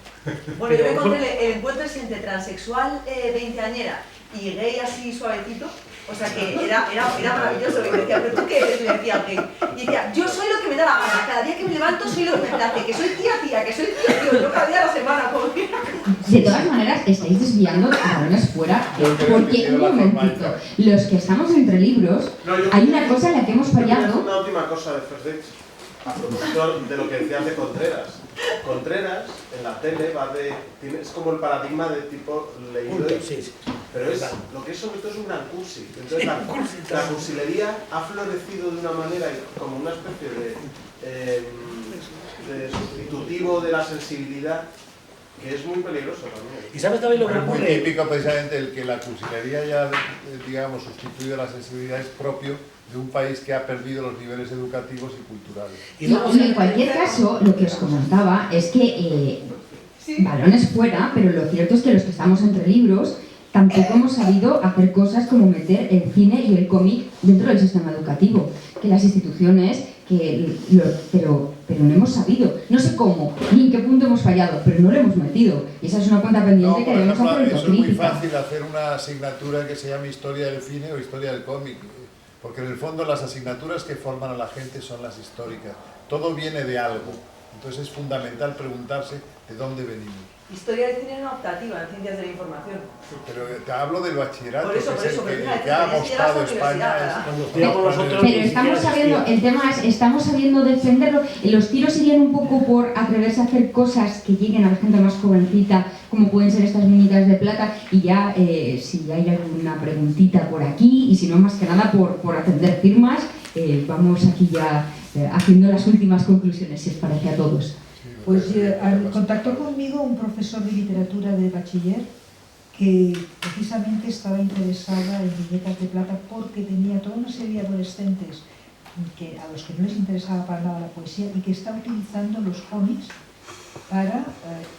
Bueno, yo me encontré el encuentro entre transexual veinteañera y gay así suavecito. O sea que era maravilloso. Y me decía, ¿pero tú qué eres? Me decía gay. Y decía, yo soy lo que me da la gana. Cada día que me levanto soy lo que me place. Que soy tía, que soy tío. Yo cada día a la semana. Como que... De todas maneras, estáis desviando balones fuera. Porque, un momentito, los que estamos entre libros, hay una cosa en la que hemos fallado. Una última cosa de First Dates, a propósito de lo que decías de Contreras. Contreras, en la tele, es como el paradigma de tipo leído, pero lo que es sobre todo es un gran cursi. Entonces la cursilería ha florecido de una manera como una especie de sustitutivo de la sensibilidad, que es muy peligroso también. ¿Y sabes también lo que ocurre? Es muy típico precisamente el que la cursilería ya, digamos, sustituido la sensibilidad, es propio de un país que ha perdido los niveles educativos y culturales. Y en cualquier caso, lo que os comentaba es que balones fuera, pero lo cierto es que los que estamos entre libros tampoco hemos sabido hacer cosas como meter el cine y el cómic dentro del sistema educativo, que las instituciones, pero no hemos sabido, no sé cómo, ni en qué punto hemos fallado, pero no lo hemos metido, y esa es una cuenta pendiente que debemos hacer autocrítica. Es muy fácil hacer una asignatura que se llame Historia del Cine o Historia del Cómic, porque en el fondo las asignaturas que forman a la gente son las históricas, todo viene de algo, entonces es fundamental preguntarse de dónde venimos. Historia del cine no optativa en ciencias de la información. Pero te hablo del bachillerato, por eso, que es el que ha mostrado España. Pero estamos sabiendo, el tema es, estamos sabiendo defenderlo. Los tiros irían un poco por atreverse a hacer cosas que lleguen a la gente más jovencita, como pueden ser estas minitas de plata, y ya, si hay alguna preguntita por aquí, y si no, más que nada por atender firmas, vamos aquí ya haciendo las últimas conclusiones, si os parece a todos. Pues contactó conmigo un profesor de literatura de bachiller que precisamente estaba interesada en Viñetas de Plata porque tenía toda una serie de adolescentes a los que no les interesaba para nada la poesía y que está utilizando los cómics para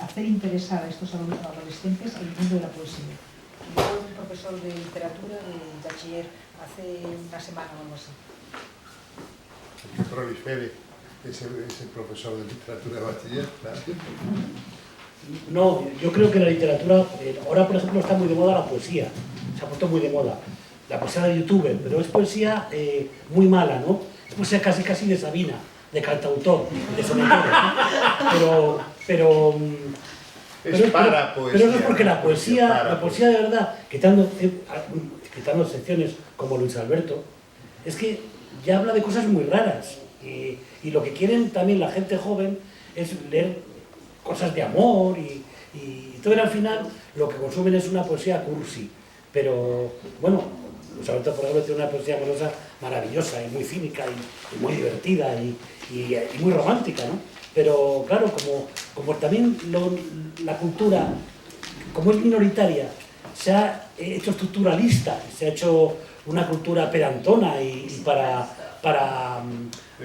hacer interesar a estos adolescentes al mundo de la poesía. Fue un profesor de literatura de bachiller hace una semana o algo así. Que prolifere. Ese profesor de literatura de bachiller, claro. No, yo creo que la literatura, ahora por ejemplo está muy de moda la poesía, se ha puesto muy de moda, la poesía de youtuber, pero es poesía muy mala, ¿no? Es poesía casi de Sabina, de cantautor, de sonetero, pero eso es porque la poesía de verdad, quitando secciones como Luis Alberto, es que ya habla de cosas muy raras. Y lo que quieren también la gente joven es leer cosas de amor y todo, al final lo que consumen es una poesía cursi. Pero bueno, Luis Alberto, por ejemplo, tiene una poesía amorosa maravillosa y muy cínica y muy divertida y muy romántica, ¿no? Pero claro, como también la cultura, como es minoritaria, se ha hecho estructuralista, se ha hecho una cultura pedantona y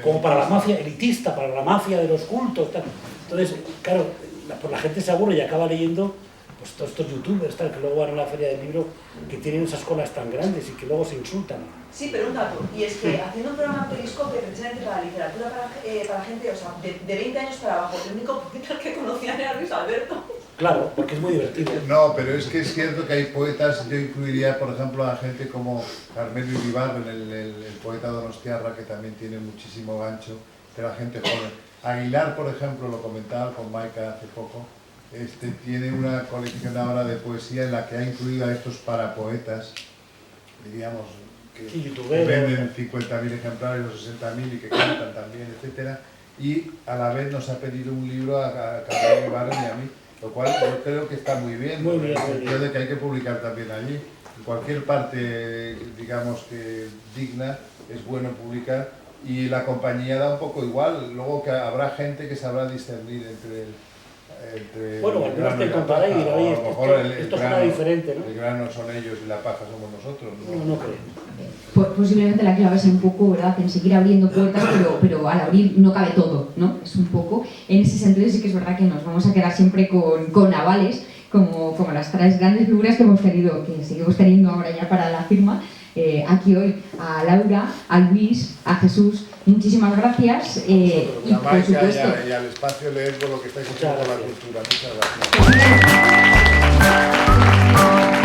como para la mafia elitista, para la mafia de los cultos, tal. Entonces, claro, la gente se aburre y acaba leyendo pues todos estos youtubers tal, que luego van a la feria del libro, que tienen esas colas tan grandes y que luego se insultan. Sí, pero un dato, y es que haciendo un programa Periscope precisamente para la literatura para gente, o sea, de 20 años para abajo, el único poeta que conocían era Luis Alberto. Claro, porque es muy divertido. No, pero es que es cierto que hay poetas, yo incluiría por ejemplo a gente como Carmelo Iribarren, el poeta donostiarra, que también tiene muchísimo gancho, pero a gente joven. Aguilar, por ejemplo, lo comentaba con Maika hace poco, tiene una colección ahora de poesía en la que ha incluido a estos parapoetas, diríamos, que venden 50.000 ejemplares o 60.000 y que cantan también, etcétera, y a la vez nos ha pedido un libro a Carmelo Iribarren y a mí, lo cual yo creo que está muy bien, en el sentido de que hay que publicar también allí. En cualquier parte, digamos que digna, es bueno publicar, y la compañía da un poco igual, luego que habrá gente que sabrá discernir entre bueno, al menos te contará y dirá, oye, esto suena diferente, ¿no? El grano son ellos y la paja somos nosotros, ¿no? No creo. Posiblemente la clave sea un poco, ¿verdad?, en seguir abriendo puertas, pero al abrir no cabe todo, ¿no? Es un poco, en ese sentido sí que es verdad que nos vamos a quedar siempre con avales, como las tres grandes figuras que hemos tenido, que seguimos teniendo ahora ya para la firma, aquí hoy, a Laura, a Luis, a Jesús, muchísimas gracias, y por supuesto... Y al espacio leer por lo que estáis haciendo con la cultura. Muchas gracias.